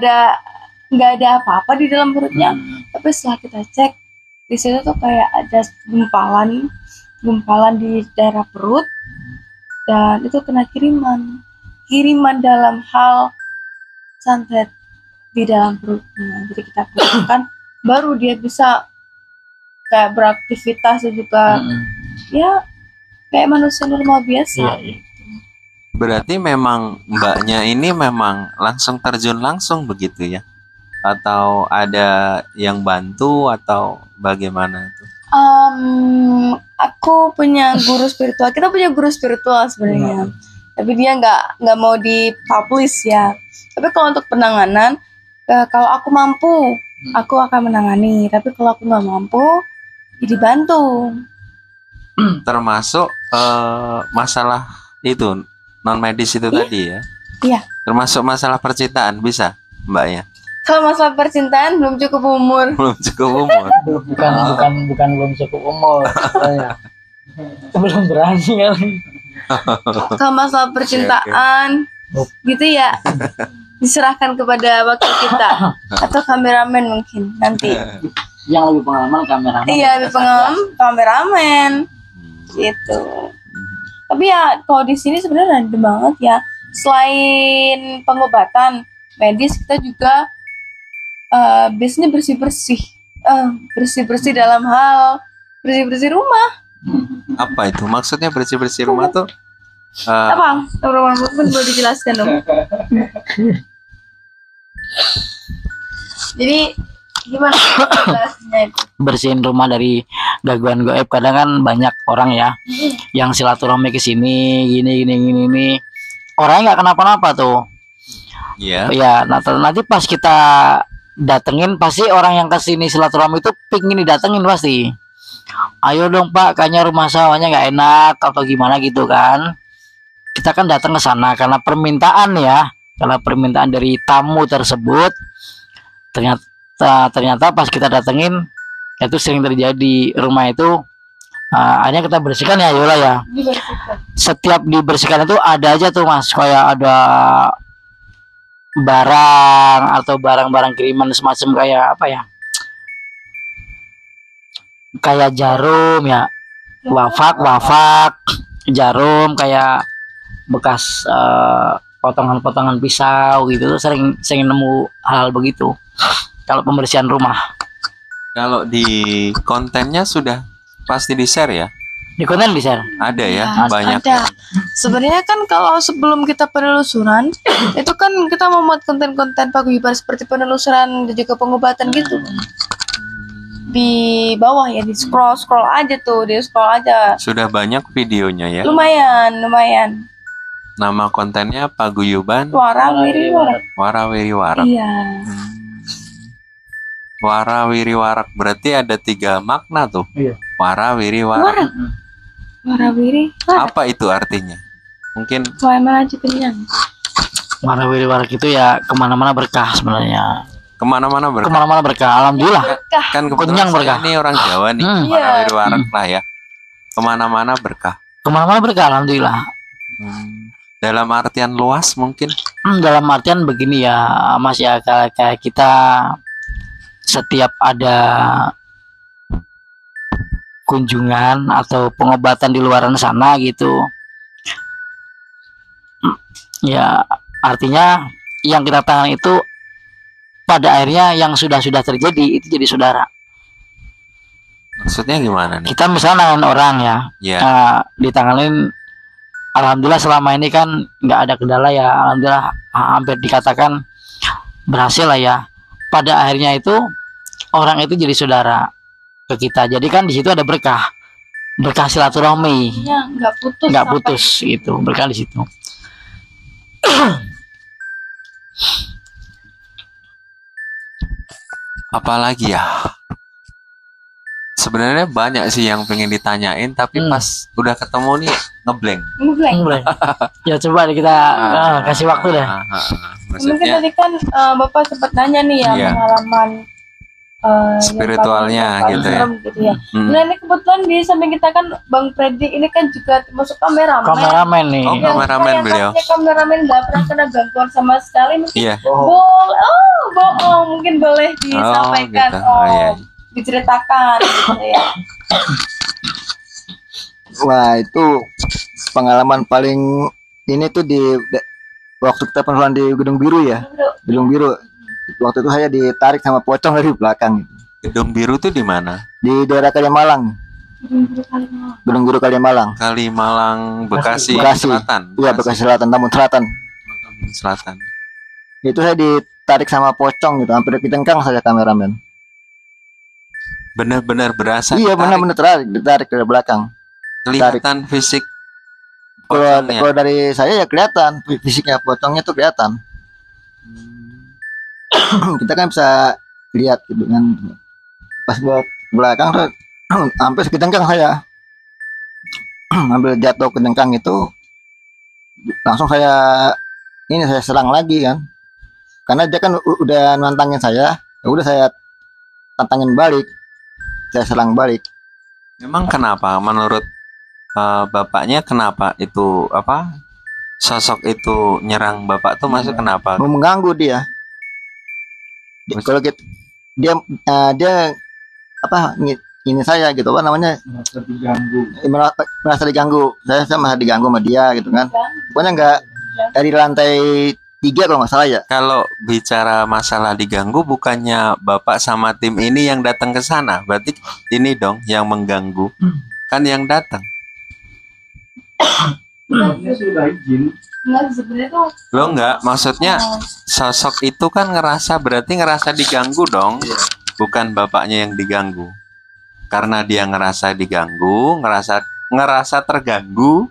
ada apa-apa di dalam perutnya. Tapi setelah kita cek di situ tuh kayak ada gumpalan di daerah perut. Dan itu kena kiriman dalam hal santet di dalam perutnya. Jadi kita keluarkan baru dia bisa kayak beraktivitas juga ya kayak manusia normal biasa. Berarti memang Mbaknya ini memang langsung terjun langsung begitu ya, atau ada yang bantu atau bagaimana itu? Aku punya guru spiritual. Kita punya guru spiritual sebenarnya, tapi dia nggak mau dipublish ya. Tapi kalau untuk penanganan, kalau aku mampu, aku akan menangani. Tapi kalau aku nggak mampu, ya dibantu. Termasuk masalah itu non medis itu tadi ya? Iya. Termasuk masalah percintaan bisa, Mbaknya? Kalau masalah percintaan belum cukup umur. Bukan belum cukup umur. Belum berani kali. Kalau masalah percintaan gitu ya diserahkan kepada wakil kita atau kameramen mungkin nanti. Yang lebih pengalaman kameramen. Iya, lebih pengalaman kameramen gitu. Tapi ya kalau di sini sebenarnya random banget ya. Selain pengobatan medis, kita juga biasanya bersih-bersih dalam hal bersih-bersih rumah. Apa itu? Maksudnya bersih-bersih rumah tuh? Apa? Teman-teman boleh dijelaskan dong. Jadi gimana jelasnya itu? Bersihin rumah dari gangguan gaib. Kadang kan banyak orang ya yang silaturahmi ke sini gini. Orangnya nggak kenapa-napa tuh. Iya. Ya, nanti pas kita datengin pasti orang yang kesini silaturahmi itu pingin didatengin pasti. Ayo dong Pak, kayaknya rumah sawahnya nggak enak atau gimana gitu kan. Kita kan datang ke sana karena permintaan dari tamu tersebut. Ternyata pas kita datengin itu sering terjadi rumah itu hanya kita bersihkan ya Yola ya. Setiap dibersihkan itu ada aja tuh Mas, kayak ada barang atau barang-barang kiriman semacam kayak apa ya, kayak jarum ya, wafak, jarum kayak bekas potongan-potongan pisau gitu, sering nemu hal begitu kalau pembersihan rumah. Kalau di kontennya sudah pasti di-share ya? Di konten bisa Ada ya, Ya, banyak. ada. Sebenarnya kan kalau sebelum kita penelusuran, itu kan kita membuat konten-konten paguyuban seperti penelusuran dan juga pengobatan gitu. Di bawah ya, di scroll aja tuh, di scroll aja. Sudah banyak videonya ya. Lumayan. Nama kontennya Paguyuban Warawiri-warak. Warawiri-warak. Iya. Warawiri-warak berarti ada 3 makna tuh. Iya. Warawiri-warak. Warak. Warawiri. Apa itu artinya? Mungkin Wah, aja kenyang. warawiri-warak itu ya kemana-mana berkah sebenarnya. kemana-mana berkah. Kemana-mana berkah, alhamdulillah. Berkah. Kan kebetulan Kenyang saya berkah. ini orang Jawa nih. Hmm. Warawiri-warak lah ya. Kemana-mana berkah. Kemana-mana berkah, alhamdulillah. Dalam artian luas mungkin. Dalam artian begini ya, Mas ya, kayak kita setiap ada kunjungan atau pengobatan di luaran sana gitu, ya artinya yang kita tangani itu pada akhirnya yang sudah terjadi itu jadi saudara. Maksudnya gimana nih? Kita misalnya nanganin orang ya, Ya. ditanganin, alhamdulillah selama ini kan nggak ada kendala ya, alhamdulillah hampir dikatakan berhasil lah ya. Pada akhirnya itu orang itu jadi saudara ke kita. Jadi kan di situ ada berkah silaturahmi, Ya, nggak nggak sampai- putus gitu, berkah di situ. Apalagi ya? Sebenarnya banyak sih yang pengen ditanyain, tapi pas udah ketemu nih ngeblank. Ngeblank. Ya coba deh kita kasih waktu deh. Mungkin Maksudnya tadi kan Bapak sempat nanya nih ya Iya. pengalaman Spiritualnya yang paling gitu ya. serem gitu ya. Hmm. Nah ini kebetulan di samping kita kan Bang Freddy ini kan juga termasuk kameramen. Kameramen nih. Oh, kameramen beliau. Kameramen nggak pernah kena gangguan sama sekali. Mungkin Iya. bohong. Mungkin boleh disampaikan. gitu. Oh, iya. Diceritakan gitu ya. Wah, itu pengalaman paling ini tuh waktu kita penelusuran di Gedung Biru ya. Gedung Biru. Waktu itu saya ditarik sama pocong dari belakang. Gedung Biru tuh di mana? Di daerah Kalimalang. Gedung Biru Kalimalang. Kalimalang, Bekasi, Bekasi. Selatan. Iya, Bekasi Selatan, Tambun Selatan. Selatan. Itu saya ditarik sama pocong gitu, hampir ditengkang saya kameramen. Benar-benar berasa. Iya, ditarik. benar-benar ditarik dari belakang. Kelihatan fisik. Kalau pocongnya. dari saya ya kelihatan fisiknya pocongnya tuh kelihatan. Kita kan bisa lihat gitu kan. Pas buat belakang tuh hampir ketengkang saya. Ambil jatuh ke tengkang itu langsung saya serang lagi kan. Karena dia kan udah nantangin saya, ya udah saya tantangin balik. Saya serang balik. Memang kenapa? Menurut bapaknya kenapa itu apa? Sosok itu nyerang bapak tuh maksud kenapa? Mau mengganggu dia. Kalau dia apa ini saya gitu apa namanya merasa diganggu. Saya merasa diganggu sama dia gitu kan. Pokoknya nggak dari lantai 3 kalau nggak salah ya. Kalau bicara masalah diganggu, bukannya bapak sama tim ini yang datang ke sana? Berarti ini dong yang mengganggu. Kan yang datang. Nggak, sebenarnya tuh Lo enggak, maksudnya sosok itu kan berarti ngerasa diganggu dong. Bukan bapaknya yang diganggu. Karena dia ngerasa diganggu, ngerasa terganggu,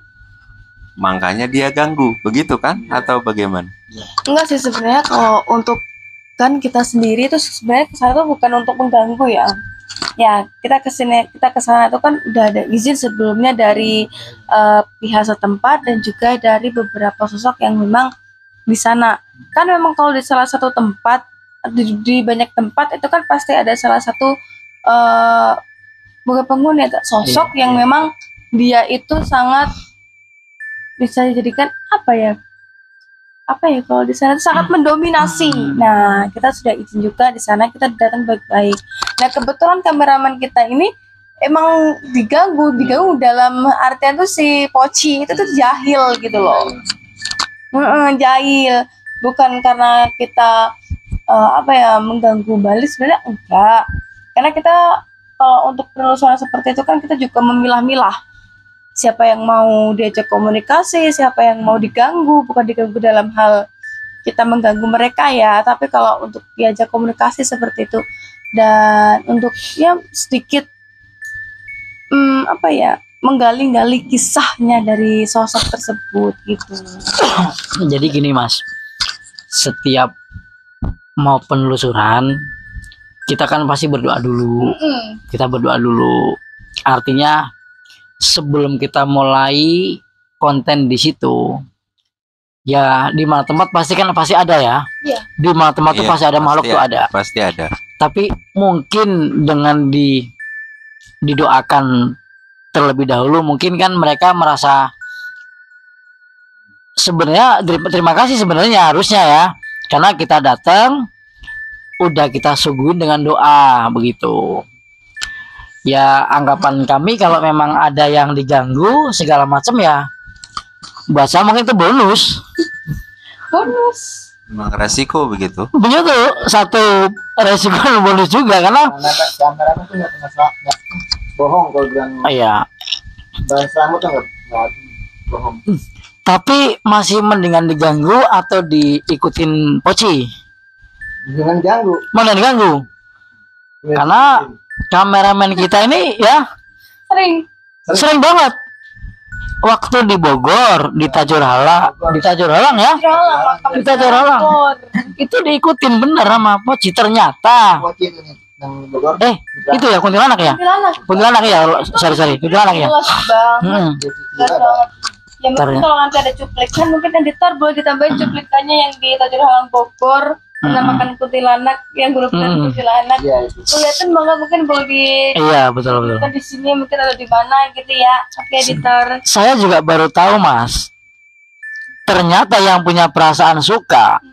makanya dia ganggu. Begitu kan? Atau bagaimana? enggak sih sebenarnya kalau untuk kan kita sendiri itu sebenarnya kesana tuh bukan untuk mengganggu ya. Ya kita kesana itu kan udah ada izin sebelumnya dari pihak setempat dan juga dari beberapa sosok yang memang di sana. Kan memang kalau di salah satu tempat di banyak tempat itu kan pasti ada salah satu bukan penghuni atau sosok yang memang dia itu sangat bisa dijadikan apa ya kalau di sana sangat mendominasi. Nah, kita sudah izin juga di sana, kita datang baik-baik. Nah, kebetulan kameramen kita ini emang diganggu dalam artian tuh si Poci itu tuh jahil gitu loh. Jahil, bukan karena kita mengganggu balik, sebenarnya enggak, karena kita kalau untuk penelusuran seperti itu kan kita juga memilah-milah siapa yang mau diajak komunikasi, siapa yang mau diganggu, bukan diganggu dalam hal kita mengganggu mereka ya, tapi kalau untuk diajak komunikasi seperti itu dan untuk ya sedikit menggali-gali kisahnya dari sosok tersebut gitu. Jadi gini Mas, setiap mau penelusuran kita kan pasti berdoa dulu. Kita berdoa dulu. Artinya sebelum kita mulai konten di situ, ya di mana tempat pasti ada ya. Iya. Di mana tempat tuh pasti ada makhluk tuh ada. Pasti ada. Tapi mungkin dengan didoakan terlebih dahulu, mungkin kan mereka merasa sebenarnya terima kasih sebenarnya harusnya ya, karena kita datang udah kita suguhin dengan doa begitu ya. Anggapan kami kalau memang ada yang diganggu segala macam ya buat saya mungkin itu bonus memang resiko begitu satu resiko bonus juga karena kameramen tuh nggak pernah bohong kalau bilang. Iya. Bahasa kamu tuh nggak bohong. Tapi masih mendingan diganggu atau diikutin Poci? Jangan diganggu. Mana diganggu? Karena kameramen kita ini ya sering banget. Waktu di Bogor, di Tajur Halang ya. Di Tajur Halang. Itu diikutin bener sama Poci ternyata. Itu ya kuntilanak ya? Kuntilanak ya, sorry kuntilanak ya. Ya mungkin kalau nanti ada cuplikan, mungkin editor boleh ditambahin cuplikannya yang di Tajur Halang Bogor menamakan kuntilanak, yang benar-benar kuntilanak. Kelihatan banget, mungkin boleh di. Iya betul. Di sini mungkin ada di mana gitu ya. Oke editor. Saya juga baru tahu Mas. Ternyata yang punya perasaan suka,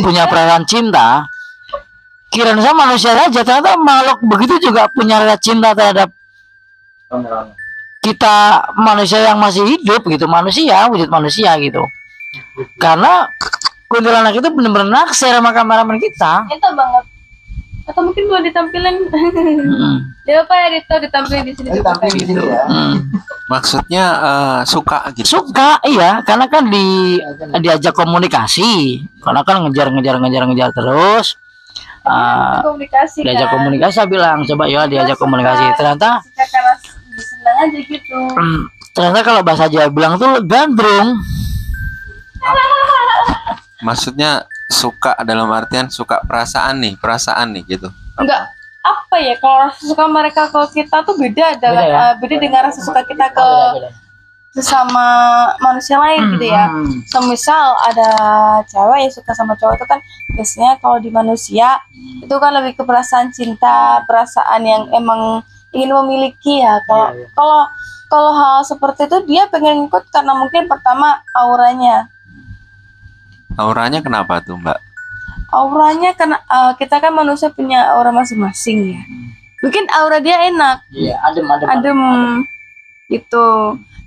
punya perasaan cinta. Kirain saya manusia aja, ternyata makhluk begitu juga punya rasa cinta terhadap kita manusia yang masih hidup gitu, wujud manusia gitu. Karena kuntilanak itu benar-benar naksir sama kameramen kita. Itu banget. Atau mungkin boleh ditampilin. Ya apa ya ditampilin di sini. Ditampilin di sini ya. Maksudnya suka gitu. Suka, iya, karena kan diajak komunikasi. Karena kan ngejar terus. Diajak komunikasi, saya bilang coba ya diajak komunikasi. Ternyata senang aja gitu. Ternyata kalau bahasa Jawa bilang tuh gandrung. Maksudnya suka dalam artian suka perasaan nih gitu. Enggak, apa ya, kalau rasa suka mereka ke kita tuh beda dengan rasa suka kita ke sesama manusia lain gitu ya. Semisal ada cewek yang suka sama cowok itu kan biasanya kalau di manusia itu kan lebih ke perasaan cinta, perasaan yang emang ingin memiliki ya. Kalau hal seperti itu dia pengen ikut karena mungkin pertama auranya. Auranya kenapa tuh Mbak? Auranya karena kita kan manusia punya aura masing-masing ya. Mungkin aura dia enak. Iya, adem. Gitu.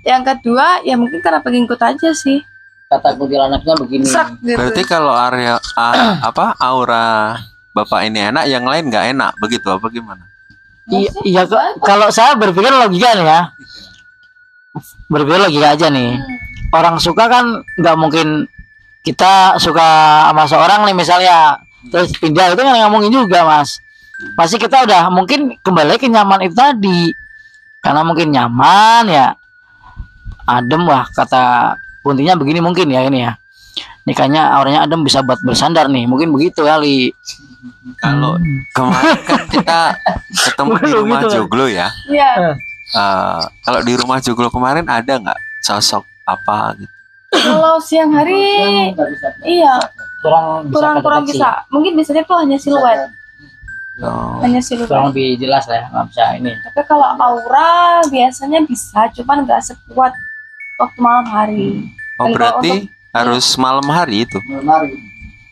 Yang kedua ya mungkin karena pengen ikut aja sih. Kata kuntilanaknya begini. Gitu. Berarti kalau aura Bapak ini enak, yang lain nggak enak, begitu apa gimana? Iya, kalau saya berpikir logika nih ya. Berpikir logika aja nih. Orang suka kan nggak mungkin kita suka sama seorang nih misalnya terus pindah, itu kan nggak mungkin juga Mas. Pasti kita udah mungkin kembali ke nyaman itu tadi, karena mungkin nyaman ya, adem lah kata kuntinya begini mungkin ya ini ya. Nikahnya auranya adem bisa buat bersandar nih, mungkin begitu kali. Kalau kemarin kan kita ketemu di rumah Joglo ya. Iya. Kalau di rumah Joglo kemarin ada nggak sosok apa gitu? Kalau siang hari iya kurang bisa. Mungkin biasanya tuh hanya siluet. Hanya siluet. Kurang lebih jelas lah ya, nggak bisa ini. Tapi kalau aura biasanya bisa, cuman nggak sekuat waktu malam hari. Oh, berarti harus malam hari itu?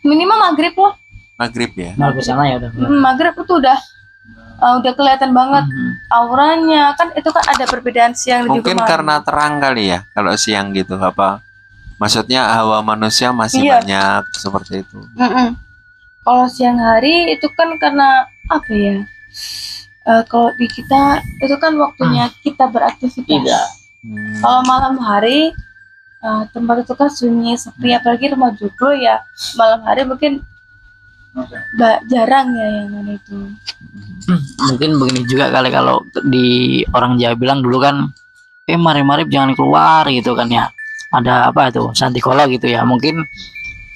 Minimal maghrib loh. Maghrib ya? Maghrib sana ya udah. Maghrib itu udah kelihatan banget. auranya kan itu kan ada perbedaan siang dan juga Mungkin malam. karena terang kali ya kalau siang gitu, apa maksudnya hawa manusia masih Iya. banyak seperti itu. Kalau siang hari itu kan karena apa ya? Kalau di kita itu kan waktunya kita beraktivitas. Tidak. Kalau malam hari tempat itu kan sunyi, sepi, apalagi rumah jomblo ya. Malam hari mungkin jarang ya yang mana itu. Mungkin begini juga kali kalau di orang Jawa bilang dulu kan, mari-mari jangan keluar gitu kan ya. Ada apa itu sandikala gitu ya. Mungkin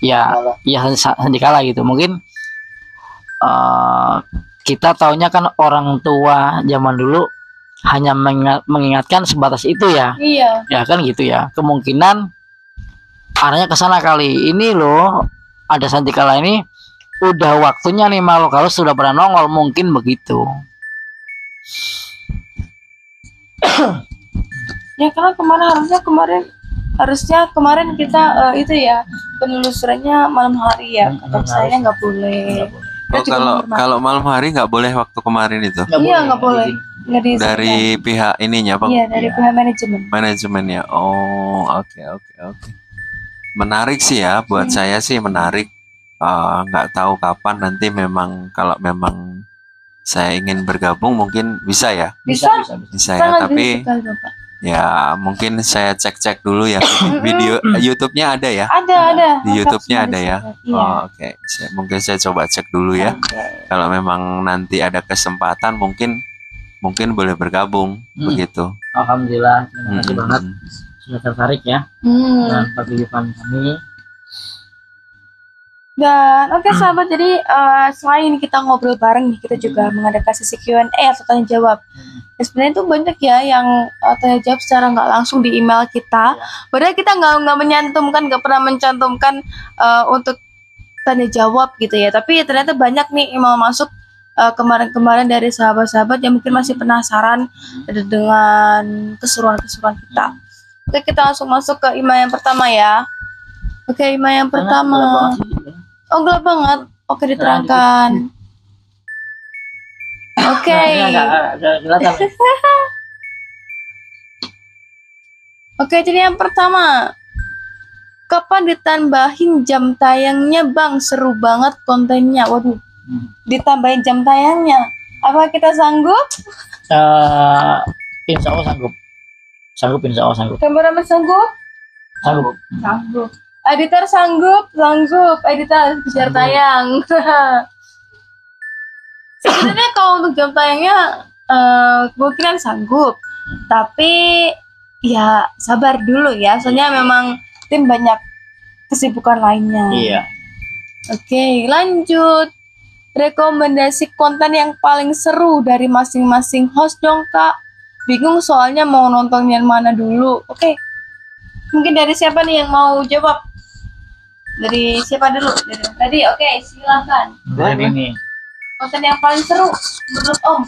ya sandikala gitu. Mungkin kita taunya kan orang tua zaman dulu hanya mengingatkan sebatas itu ya. Iya. Ya kan gitu ya. Kemungkinan arahnya ke sana kali. Ini loh ada sandikala ini udah waktunya nih makhluk halus sudah pernah nongol, mungkin begitu. Ya karena kemarin kita itu ya penelusurannya malam hari ya. Kata saya nggak boleh. Oh, kalau malam hari nggak boleh waktu kemarin itu. Iya nggak boleh. Nggak diizinkan. Dari pihak ininya, Bang. Iya dari pihak manajemen. Manajemennya. Oh, oke. Menarik sih ya, buat saya sih menarik. Nggak tahu kapan nanti kalau memang saya ingin bergabung mungkin bisa ya. Bisa Ya, tapi ya mungkin saya cek dulu ya video YouTube-nya ada ya. Ada. Di YouTube-nya ada ya. Iya. Oh, oke. Mungkin saya coba cek dulu ya. Kalau memang nanti ada kesempatan mungkin boleh bergabung begitu. Alhamdulillah, terima kasih banget sudah tertarik ya dan paguyuban kami. Dan oke sahabat, jadi selain kita ngobrol bareng nih, kita juga mengadakan sesi Q&A atau tanya jawab. Dan sebenarnya itu banyak ya yang tanya jawab secara nggak langsung di email kita. Padahal kita nggak pernah mencantumkan untuk tanya jawab gitu ya. Tapi ternyata banyak nih email masuk kemarin-kemarin dari sahabat-sahabat yang mungkin masih penasaran dengan keseruan-keseruan kita. Oke, kita langsung masuk ke email yang pertama ya. Oke, email yang pertama. Oh, gelap banget. Oke, diterangkan. Oke. Oke, jadi yang pertama. Kapan ditambahin jam tayangnya, Bang? Seru banget kontennya. Waduh. Ditambahin jam tayangnya. Apa kita sanggup? Insya Allah sanggup. Insya Allah sanggup. Kameramen sanggup? Sanggup. Editor sanggup. Editor harus kejar tayang. Sebenarnya kalau untuk jam tayangnya kemungkinan sanggup, tapi ya sabar dulu ya, soalnya memang tim banyak kesibukan lainnya. Iya. Oke, lanjut. Rekomendasi konten yang paling seru dari masing-masing host dong, Kak. Bingung soalnya mau nonton yang mana dulu. Oke. Mungkin dari siapa nih yang mau jawab? Dari siapa dulu? Dari tadi. Oke, silakan. Ini Konten yang paling seru menurut Om.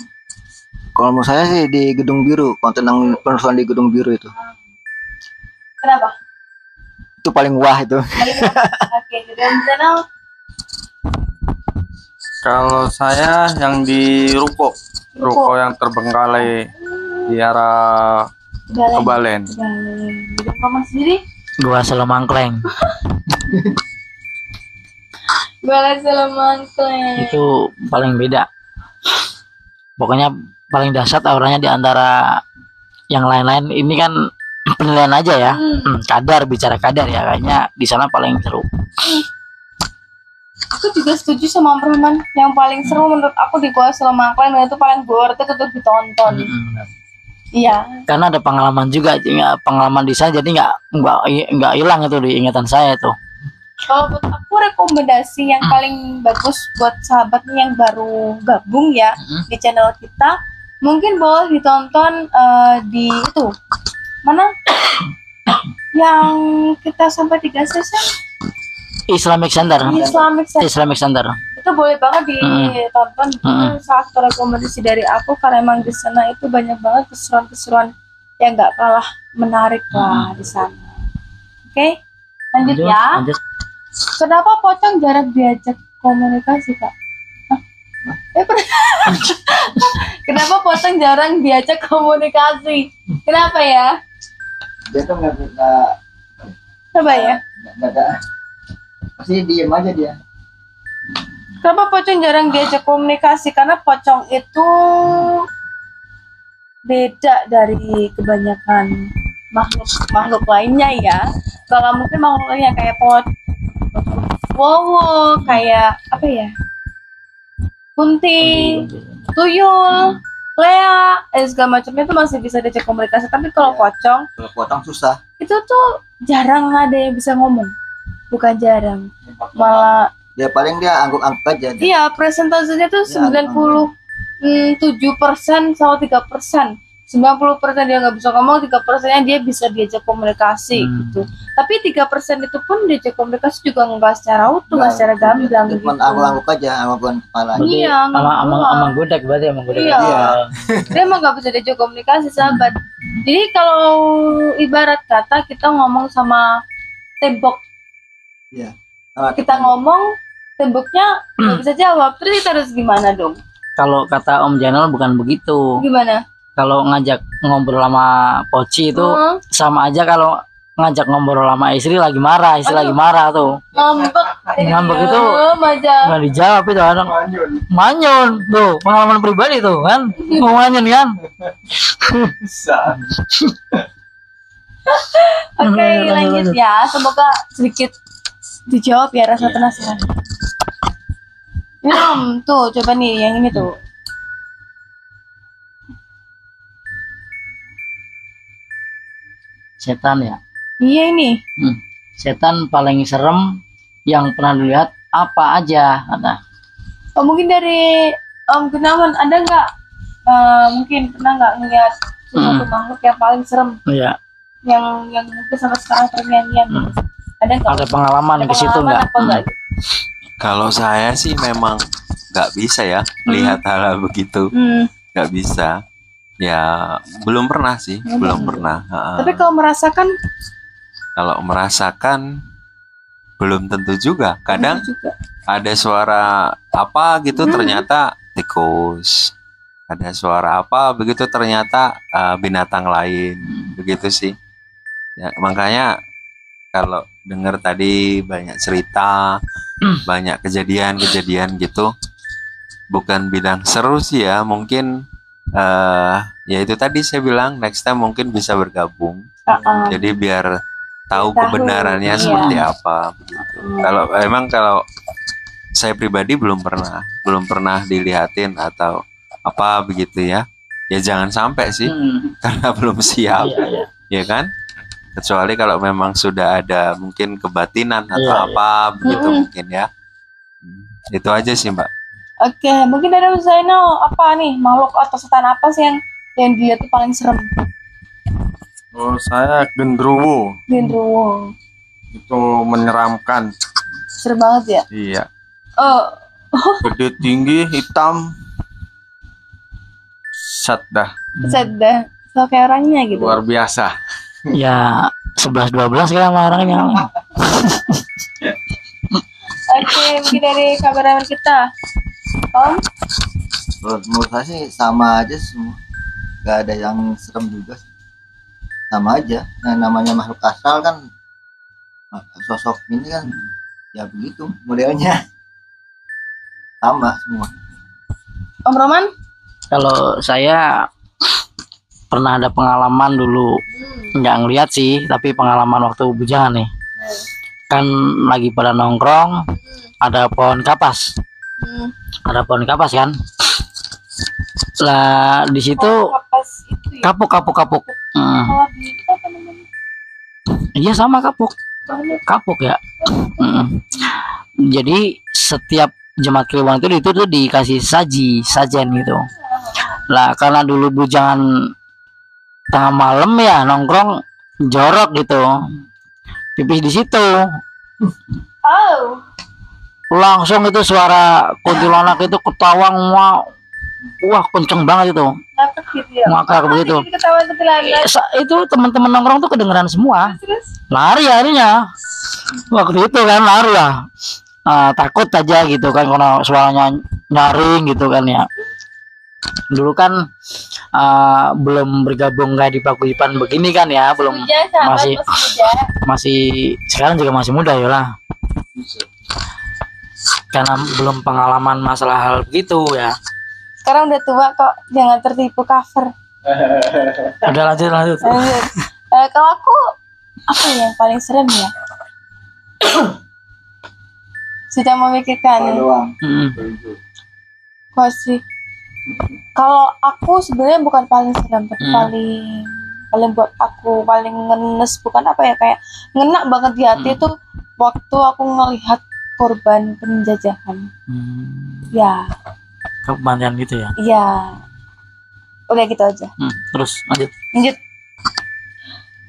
Kalau menurut saya sih di Gedung Biru, konten yang penelusuran di Gedung Biru itu. Kenapa? Itu paling wah itu. Oke, Gedung Channel. Kalau saya yang di ruko yang terbengkalai di arah Kebalen. Gedung Komang sendiri? gua Selemangkleng. Balai Selemangkleng. Itu paling beda. Pokoknya paling dahsyat auranya di antara yang lain-lain. Ini kan penilaian aja ya. Bicara kadar ya, kayaknya di sana paling seru. Aku juga setuju sama Om Rahman. Yang paling seru menurut aku di Gua Selemangkleng, dan itu paling worth it untuk ditonton. Iya. Karena ada pengalaman juga, pengalaman di sana, jadi nggak hilang itu di ingatan saya itu. Kalau buat aku rekomendasi yang paling bagus buat sahabat nih yang baru gabung ya di channel kita, mungkin boleh ditonton di itu mana yang kita sampai 3 session Islamic Center. Itu boleh banget ditonton. Itu salah satu rekomendasi dari aku, karena emang di sana itu banyak banget keseruan-keseruan yang nggak kalah menarik lah di sana. Oke, lanjut ya. Kenapa Pocong jarang diajak komunikasi, Kak? Kenapa Pocong jarang diajak komunikasi? Kenapa ya? Dia tuh nggak Apa ya? ada, pasti diem aja dia. Kenapa Pocong jarang diajak komunikasi? Karena Pocong itu beda dari kebanyakan makhluk lainnya ya. Kalau mungkin makhluk lainnya kayak wowo, kayak apa ya? Kunti, tuyul, lea, segala macamnya itu masih bisa diajak komunikasi. Tapi kalau Pocong Kalau potong susah. itu tuh jarang ada yang bisa ngomong. Bukan jarang, malah Dia paling dia angguk-angguk aja. Dia. iya, presentasenya tuh Ya, 97% sama 3%. 90% dia nggak bisa ngomong, 3%-nya dia bisa diajak komunikasi gitu. Tapi 3% itu pun diajak komunikasi juga nggak secara utuh, nggak secara gamblang Dia gitu. cuma angguk-angguk aja, anggukan kepala. Iya, Amang gudeg berarti amang gudeg. Iya. Dia emang nggak bisa diajak komunikasi, sahabat. Jadi kalau ibarat kata kita ngomong sama tembok, Iya. kita ngomong, temboknya nggak bisa jawab, terus kita harus gimana dong? Kalau kata Om Janal bukan begitu. Gimana? Kalau ngajak ngobrol sama Poci itu sama aja kalau ngajak ngobrol sama istri lagi marah, lagi marah tuh. Ngambek itu nggak dijawab itu anak. Manyun tuh, pengalaman pribadi tuh kan. Mau manyun kan? Oke, lanjut ya. Semoga sedikit dijawab ya rasa penasaran. Tuh coba nih yang ini tuh. Setan ya. Iya ini. Setan paling serem yang pernah dilihat apa aja kata. Oh, mungkin dari Om Gunawan ada nggak? Mungkin pernah nggak ngeliat sesuatu makhluk yang paling serem? Iya. Yang mungkin sampai sekarang terngiang-ngiang. Ada nggak? Ada pengalaman ke situ nggak? Kalau saya sih memang nggak bisa ya lihat hal begitu, nggak bisa. Ya belum pernah sih, belum pernah. Tapi kalau merasakan belum tentu juga. Kadang juga. ada suara apa gitu ternyata tikus. Ada suara apa begitu ternyata binatang lain. Begitu sih. Ya, makanya kalau dengar tadi banyak cerita, banyak kejadian-kejadian gitu. Bukan bidang seru sih ya, mungkin ya itu tadi saya bilang next time mungkin bisa bergabung. Jadi biar tahu kebenarannya seperti apa begitu. Kalau saya pribadi belum pernah dilihatin atau apa begitu ya. Ya jangan sampai sih karena belum siap. Ya kan? Kecuali kalau memang sudah ada mungkin kebatinan atau apa begitu mungkin ya. Itu aja sih, Mbak. Oke, mungkin dari Zainal apa nih makhluk atau setan apa sih yang dia tuh paling serem? Oh, saya genderuwo. Genderuwo. Itu menyeramkan. Serem banget ya? Iya. Gede tinggi, hitam. Set dah. So kayak orangnya gitu. Luar biasa. Ya 11-12 kan sama orangnya. Oke, mungkin dari kameramen kita. Om? Menurut saya sih sama aja semua, nggak ada yang serem juga sih. Sama aja, yang namanya makhluk asal kan sosok ini kan ya begitu modelnya, sama semua. Om Roman? Kalau saya pernah ada pengalaman dulu, nggak ngeliat sih, tapi pengalaman waktu bujangan nih. Kan lagi pada nongkrong, ada pohon kapas. Ada pohon kapas kan? Lah di situ kapuk. Iya sama kapuk ya. Jadi setiap Jumat Kliwon itu tuh dikasih sajen gitu. Lah karena dulu bujangan tengah malam ya nongkrong jorok gitu, pipis di situ. Langsung itu suara kuntilanak itu ketawang, wah kenceng banget itu. Ngakak begitu. Itu teman-teman nongkrong tuh kedengeran semua. Lari harinya. Waktu itu kan lari lah. Takut aja gitu kan karena suaranya nyaring gitu kan ya. Dulu kan belum bergabung kayak di paguyuban begini kan ya, belum, Muda, sahabat, masih muda. masih sekarang juga masih muda ya lah, karena belum pengalaman masalah hal begitu ya. Sekarang udah tua kok, jangan tertipu cover. Udah lanjut. Lanjut. Kalau aku apa ya yang paling serem ya? Sudah memikirkan. Kok sih? Kalau aku sebenarnya bukan paling serem, tapi paling buat aku paling ngenes, bukan apa ya, kayak ngena banget di hati itu waktu aku ngelihat korban penjajahan. Ya. Kebanyakan gitu ya. Iya. Udah gitu aja. Terus lanjut.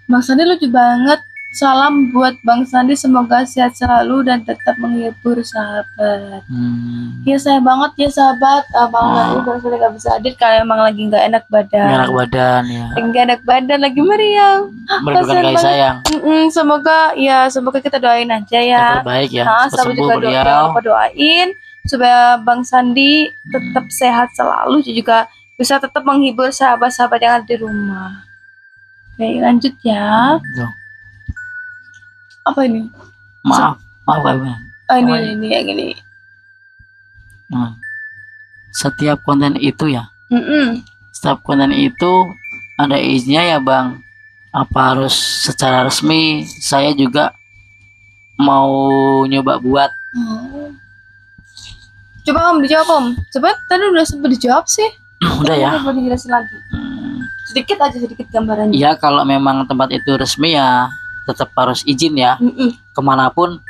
Bang Sandi lucu banget. Salam buat Bang Sandi, semoga sehat selalu dan tetap menghibur sahabat. Ya sayang banget ya sahabat. Bang Sandi gak bisa hadir karena emang lagi nggak enak badan. Nggak enak badan ya. Nggak enak badan, lagi meriang. Merindukan kasih sayang. Semoga kita doain aja ya. Yang terbaik ya. Sama juga doain supaya Bang Sandi tetap sehat selalu, juga bisa tetap menghibur sahabat-sahabat yang ada di rumah. Oke, lanjut ya. Apa ini? Maaf Kak. Ini yang ini. Setiap konten itu ya. Setiap konten itu ada izinnya ya Bang. Apa harus secara resmi? Saya juga mau nyoba buat. Coba Om dijawab Om. Coba tadi udah sempat dijawab sih. Udah ya. Coba dijelasin lagi. Sedikit gambarannya. Ya kalau memang tempat itu resmi ya tetap harus izin ya. Kemanapun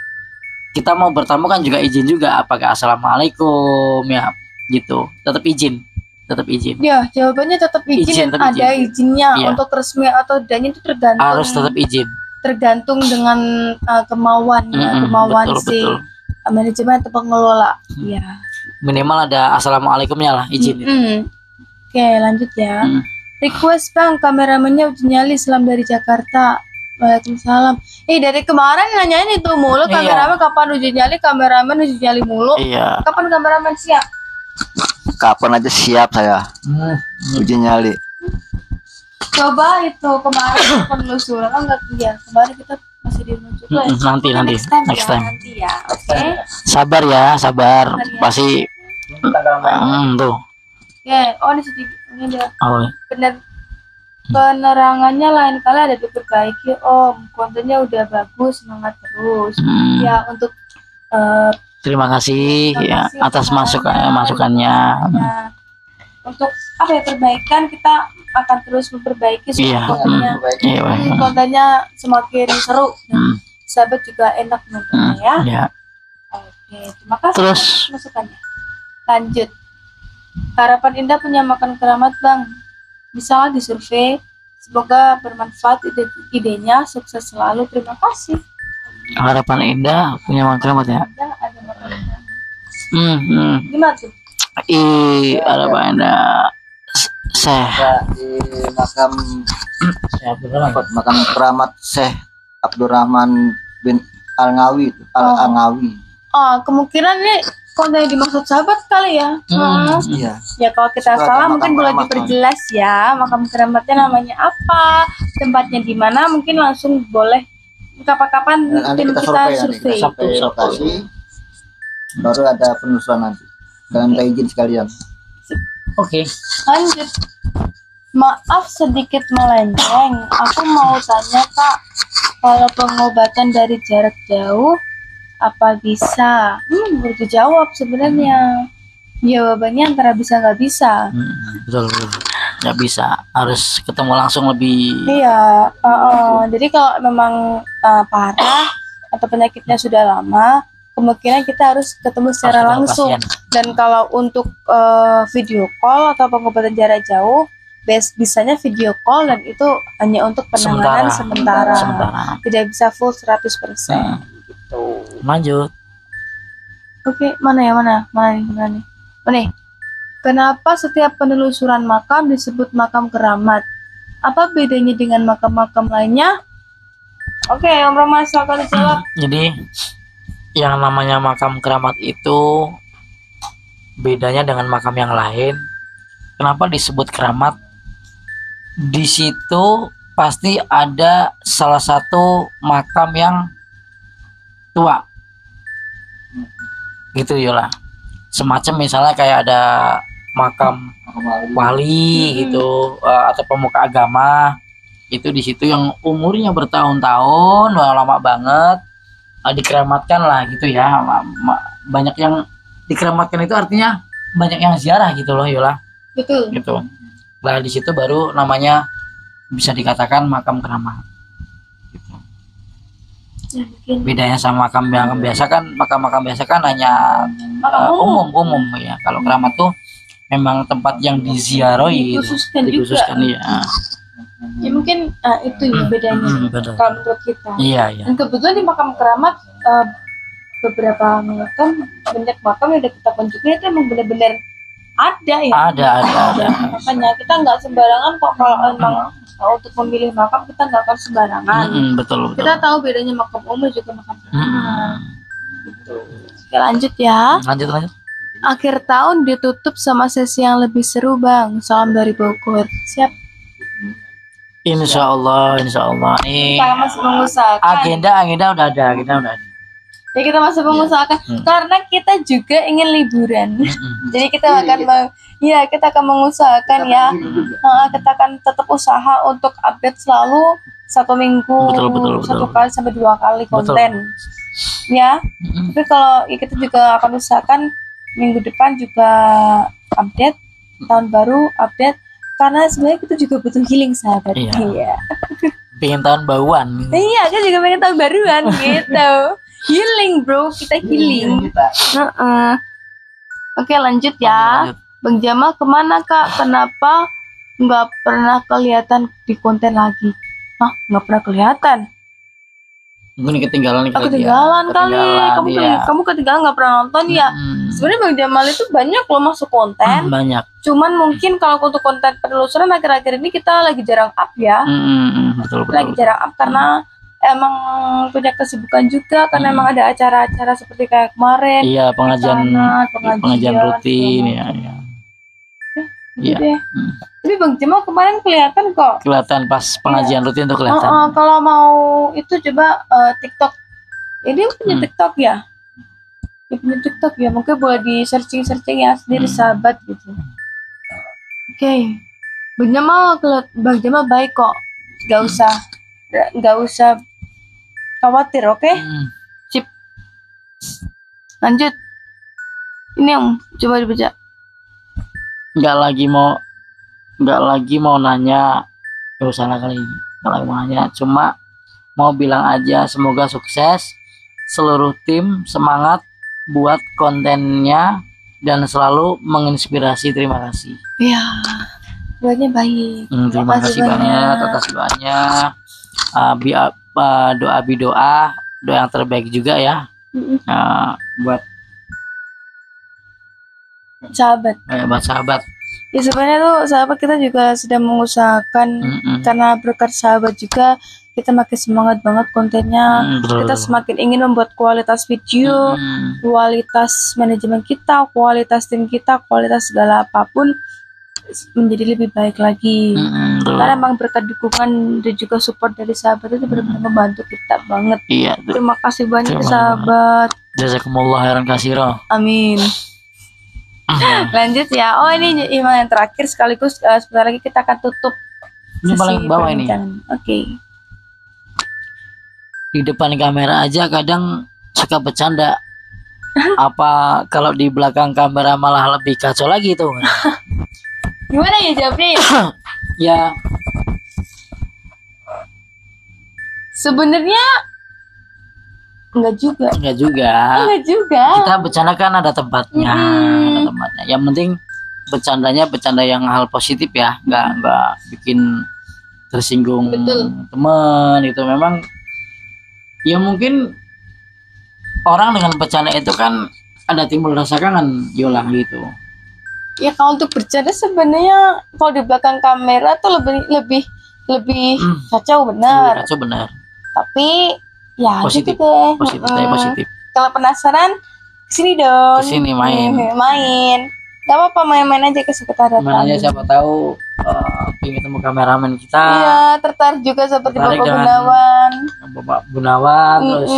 kita mau bertamu kan juga izin juga, apakah assalamualaikum ya gitu, tetap izin. Ya jawabannya tetap izin. Ada izinnya ya. Untuk resmi atau tidaknya itu tergantung, harus tetap izin, tergantung dengan kemauan betul. Manajemen atau pengelola. Ya minimal ada assalamualaikumnya lah, izin. Oke lanjut ya. Request Bang, kameramennya Uji Nyali, salam dari Jakarta. Waalaikumsalam. Dari kemarin nanyain itu mulu, kameramen kapan Uji Nyali, kameramen Uji Nyali mulu. Iya. Kapan kameramen siap? Kapan aja siap saya. Uji Nyali. Coba itu kemarin penelusuran enggak ya. Kemarin kita masih di juga. Nanti next time. Nanti ya. Oke. Sabar ya. Pasti tuh. Ini sedikit ini dia. Benar. Penerangannya lain kali ada diperbaiki Om, kontennya udah bagus, semangat terus. Ya untuk terima kasih ya atas masukannya. Untuk perbaikan kita akan terus memperbaiki kontennya. Kontennya semakin seru. Sahabat juga enak nontonnya ya. Oke, terima kasih terus masukannya. Lanjut. Harapan Indah punya makan keramat Bang. Bisa disurvei, semoga bermanfaat idenya, sukses selalu, terima kasih. Harapan Indah punya makan keramat ya. Ada makan keramat. Gimana tuh? Harapan Indah di makam keramat Syekh Abdurrahman bin Al-Ngawi. Kemungkinan nih konten yang dimaksud sahabat kali ya. Iya. Ya kalau kita salah mungkin boleh diperjelas ya. Makam keramatnya namanya apa, tempatnya di mana, mungkin langsung boleh kapan-kapan tim kita survei. Sampai lokasi baru ada penelusuran nanti. Dan minta izin sekalian. Oke. Lanjut. Maaf sedikit melenceng. Aku mau tanya Kak, kalau pengobatan dari jarak jauh apa bisa? Belum dijawab sebenarnya. Jawabannya antara bisa nggak bisa. Betul. Nggak bisa. Harus ketemu langsung lebih. Iya. Jadi kalau memang parah atau penyakitnya sudah lama, kemungkinan kita harus ketemu secara langsung. Dan kalau untuk video call atau pengobatan jarak jauh, bisanya video call dan itu hanya untuk penanganan sementara. Tidak bisa full 100%. Lanjut. Oke, mana nih? Kenapa setiap penelusuran makam disebut makam keramat? Apa bedanya dengan makam-makam lainnya? Oke, Om Roma silakan dijawab. Jadi yang namanya makam keramat itu bedanya dengan makam yang lain kenapa disebut keramat? Di situ pasti ada salah satu makam yang tua, gitu Yola. Semacam misalnya kayak ada makam wali gitu, atau pemuka agama itu di situ yang umurnya bertahun-tahun, lama banget, dikeramatkan lah gitu ya. Banyak yang dikeramatkan itu artinya banyak yang ziarah gitu loh Yola. Betul. Gitu. Nah di situ baru namanya bisa dikatakan makam keramat. Gitu. Bedanya sama makam yang biasa kan, makam biasa kan hanya umum ya. Kalau keramat tuh memang tempat yang diziarahi, dikhususkan ya. Ya mungkin itu ya bedanya kalau menurut kita. Iya. Dan kebetulan di makam keramat beberapa makam, banyak makam yang udah kita kunjungi itu emang benar-benar ada ya. Ada. Makanya kita nggak sembarangan kok kalau emang untuk memilih makam, kita nggak akan sembarangan. Betul. Kita tahu bedanya makam umum juga makam keramat. Gitu. Oke, lanjut ya. Lanjut. Akhir tahun ditutup sama sesi yang lebih seru Bang. Salam dari Bogor. Siap. Insya Allah. Nih. Kita masih mengusahakan. Agenda udah ada. Ya kita masih mengusahakan karena kita juga ingin liburan. Jadi kita akan mengusahakan ya. Kita akan tetap usaha untuk update selalu 1 minggu, betul. 1 kali sampai 2 kali konten. Ya. Tapi kalau kita juga akan usahakan minggu depan juga update, tahun baru update, karena sebenarnya kita juga butuh healing sahabat. Iya. Pengen tahun baruan. Iya, kita juga pengen tahun baruan gitu. Healing bro, kita healing. Oke, lanjut ya. Bang Jamal kemana Kak? Kenapa nggak pernah kelihatan di konten lagi? Nggak pernah kelihatan? Mungkin ketinggalan kali. Kamu ketinggalan nggak pernah nonton ya? Sebenarnya Bang Jamal itu banyak loh masuk konten. Banyak. Cuman mungkin kalau untuk konten penelusuran akhir-akhir ini kita lagi jarang up ya. Betul. Lagi jarang up karena emang punya kesibukan juga, karena emang ada acara-acara seperti kayak kemarin. Iya, pengajian rutin ya. Iya. Tapi Bang Jamal kemarin kelihatan kok. Kelihatan pas pengajian rutin tuh kelihatan. Kalau mau itu coba TikTok. Ini punya TikTok ya? Dia punya TikTok ya, mungkin boleh di searching ya sendiri sahabat gitu. Oke. Bang Jamal baik kok. Gak usah khawatir, oke? Sip. Lanjut. Ini yang coba dibaca. Nggak lagi mau nanya, gak usah kali. Nggak lagi mau nanya, cuma mau bilang aja semoga sukses, seluruh tim semangat buat kontennya dan selalu menginspirasi. Terima kasih. Iya. Doanya baik. Terima kasih banyak atas doanya. Doa yang terbaik juga ya. Buat sahabat. Ya sebenarnya tuh sahabat kita juga sedang mengusahakan, karena berkat sahabat juga kita makin semangat banget kontennya. Kita semakin ingin membuat kualitas video, kualitas manajemen kita, kualitas tim kita, kualitas segala apapun menjadi lebih baik lagi. Karena emang berkat dukungan dan juga support dari sahabat itu benar-benar membantu kita banget. Iya. Terima kasih banyak sahabat. Jazakumullah khairan katsira. Amin. Lanjut ya. Ini email yang terakhir sekaligus sebentar lagi kita akan tutup. Ini paling bawah ini. Oke. Di depan kamera aja kadang suka bercanda. Apa kalau di belakang kamera malah lebih kacau lagi tuh? Gimana ya jawabnya? Ya. Sebenarnya enggak juga. Kita bercanda kan ada tempatnya, Yang penting bercandanya bercanda yang hal positif ya, nggak bikin tersinggung teman itu. Memang ya mungkin orang dengan bercanda itu kan ada timbul rasa kangen Yola gitu. Ya kalau untuk bercanda sebenarnya kalau di belakang kamera tuh lebih kacau benar. Tapi ya positif. Gitu deh. Positif. Kalau penasaran kesini dong. Kesini main. Gak apa-apa, main-main aja ke sekretariat. Main aja, siapa tahu pengen ketemu kameramen kita. Iya, tertarik juga seperti Tertarik Bapak dengan Gunawan. Bapak Gunawan, terus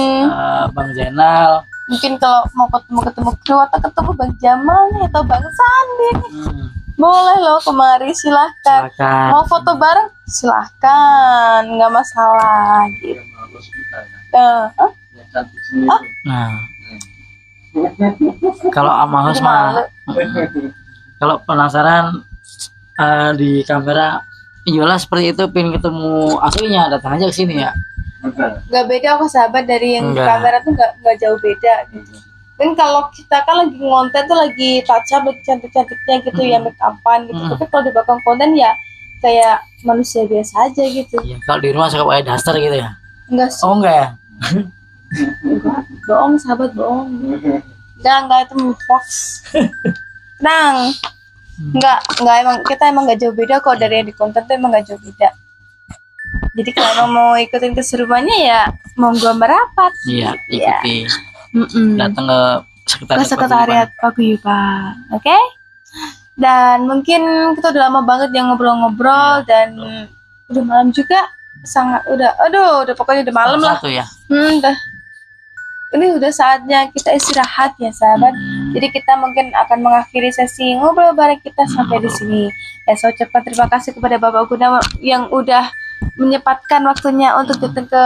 Bang Zainal. Mungkin kalau mau ketemu kru atau ketemu Bang Jamal nih atau Bang Sandi nih, boleh loh kemari, silahkan. Mau foto bareng silahkan, nggak masalah gitu. Nah, kalau sama host mah, kalau penasaran di kamera, iyalah seperti itu, pengen ketemu aslinya, datang aja ke sini ya. Nggak beda kok sahabat, dari yang kamera tuh nggak jauh beda gitu. Dan kalau kita kan lagi ngonten tuh lagi touch up, lagi cantik-cantiknya gitu ya, make upan gitu. Tapi kalau di belakang konten ya kayak manusia biasa aja gitu. Ya, kalau di rumah suka pakai daster gitu ya? Enggak sih. Oh enggak ya? Enggak, bohong sahabat, bohong. Enggak itu hoax. Tenang. Enggak emang kita nggak jauh beda kok dari yang di konten tuh, emang nggak jauh beda. Jadi kalau emang mau ikutin keseruannya ya monggo merapat. Iya, ikuti. Datang ke sekretariat Paguyuban. Oke? Dan mungkin kita udah lama banget yang ngobrol-ngobrol dan udah malam juga, udah pokoknya udah malam lah. Ya. Ini udah saatnya kita istirahat ya sahabat. Jadi kita mungkin akan mengakhiri sesi ngobrol bareng kita sampai di sini. Ya, saya ucapkan terima kasih kepada Bapak Gunawan yang udah menyempatkan waktunya untuk datang ke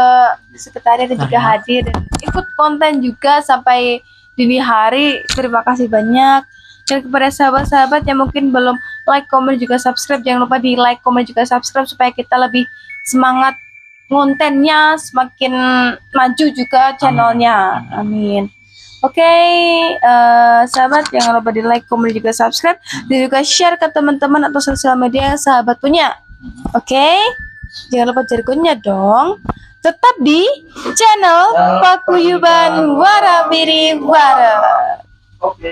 sekretariat dan juga hadir dan ikut konten juga sampai dini hari. Terima kasih banyak. Dan kepada sahabat-sahabat yang mungkin belum like, komen, juga subscribe, jangan lupa di like, komen, juga subscribe supaya kita lebih semangat kontennya, semakin maju juga channelnya. Amin. Oke, sahabat, jangan lupa di like, komen, juga subscribe, dan juga share ke teman-teman atau sosial media yang sahabat punya. Oke, jangan lupa jargonnya dong. Tetap di channel Paguyuban Wara Biri Wara. Oke.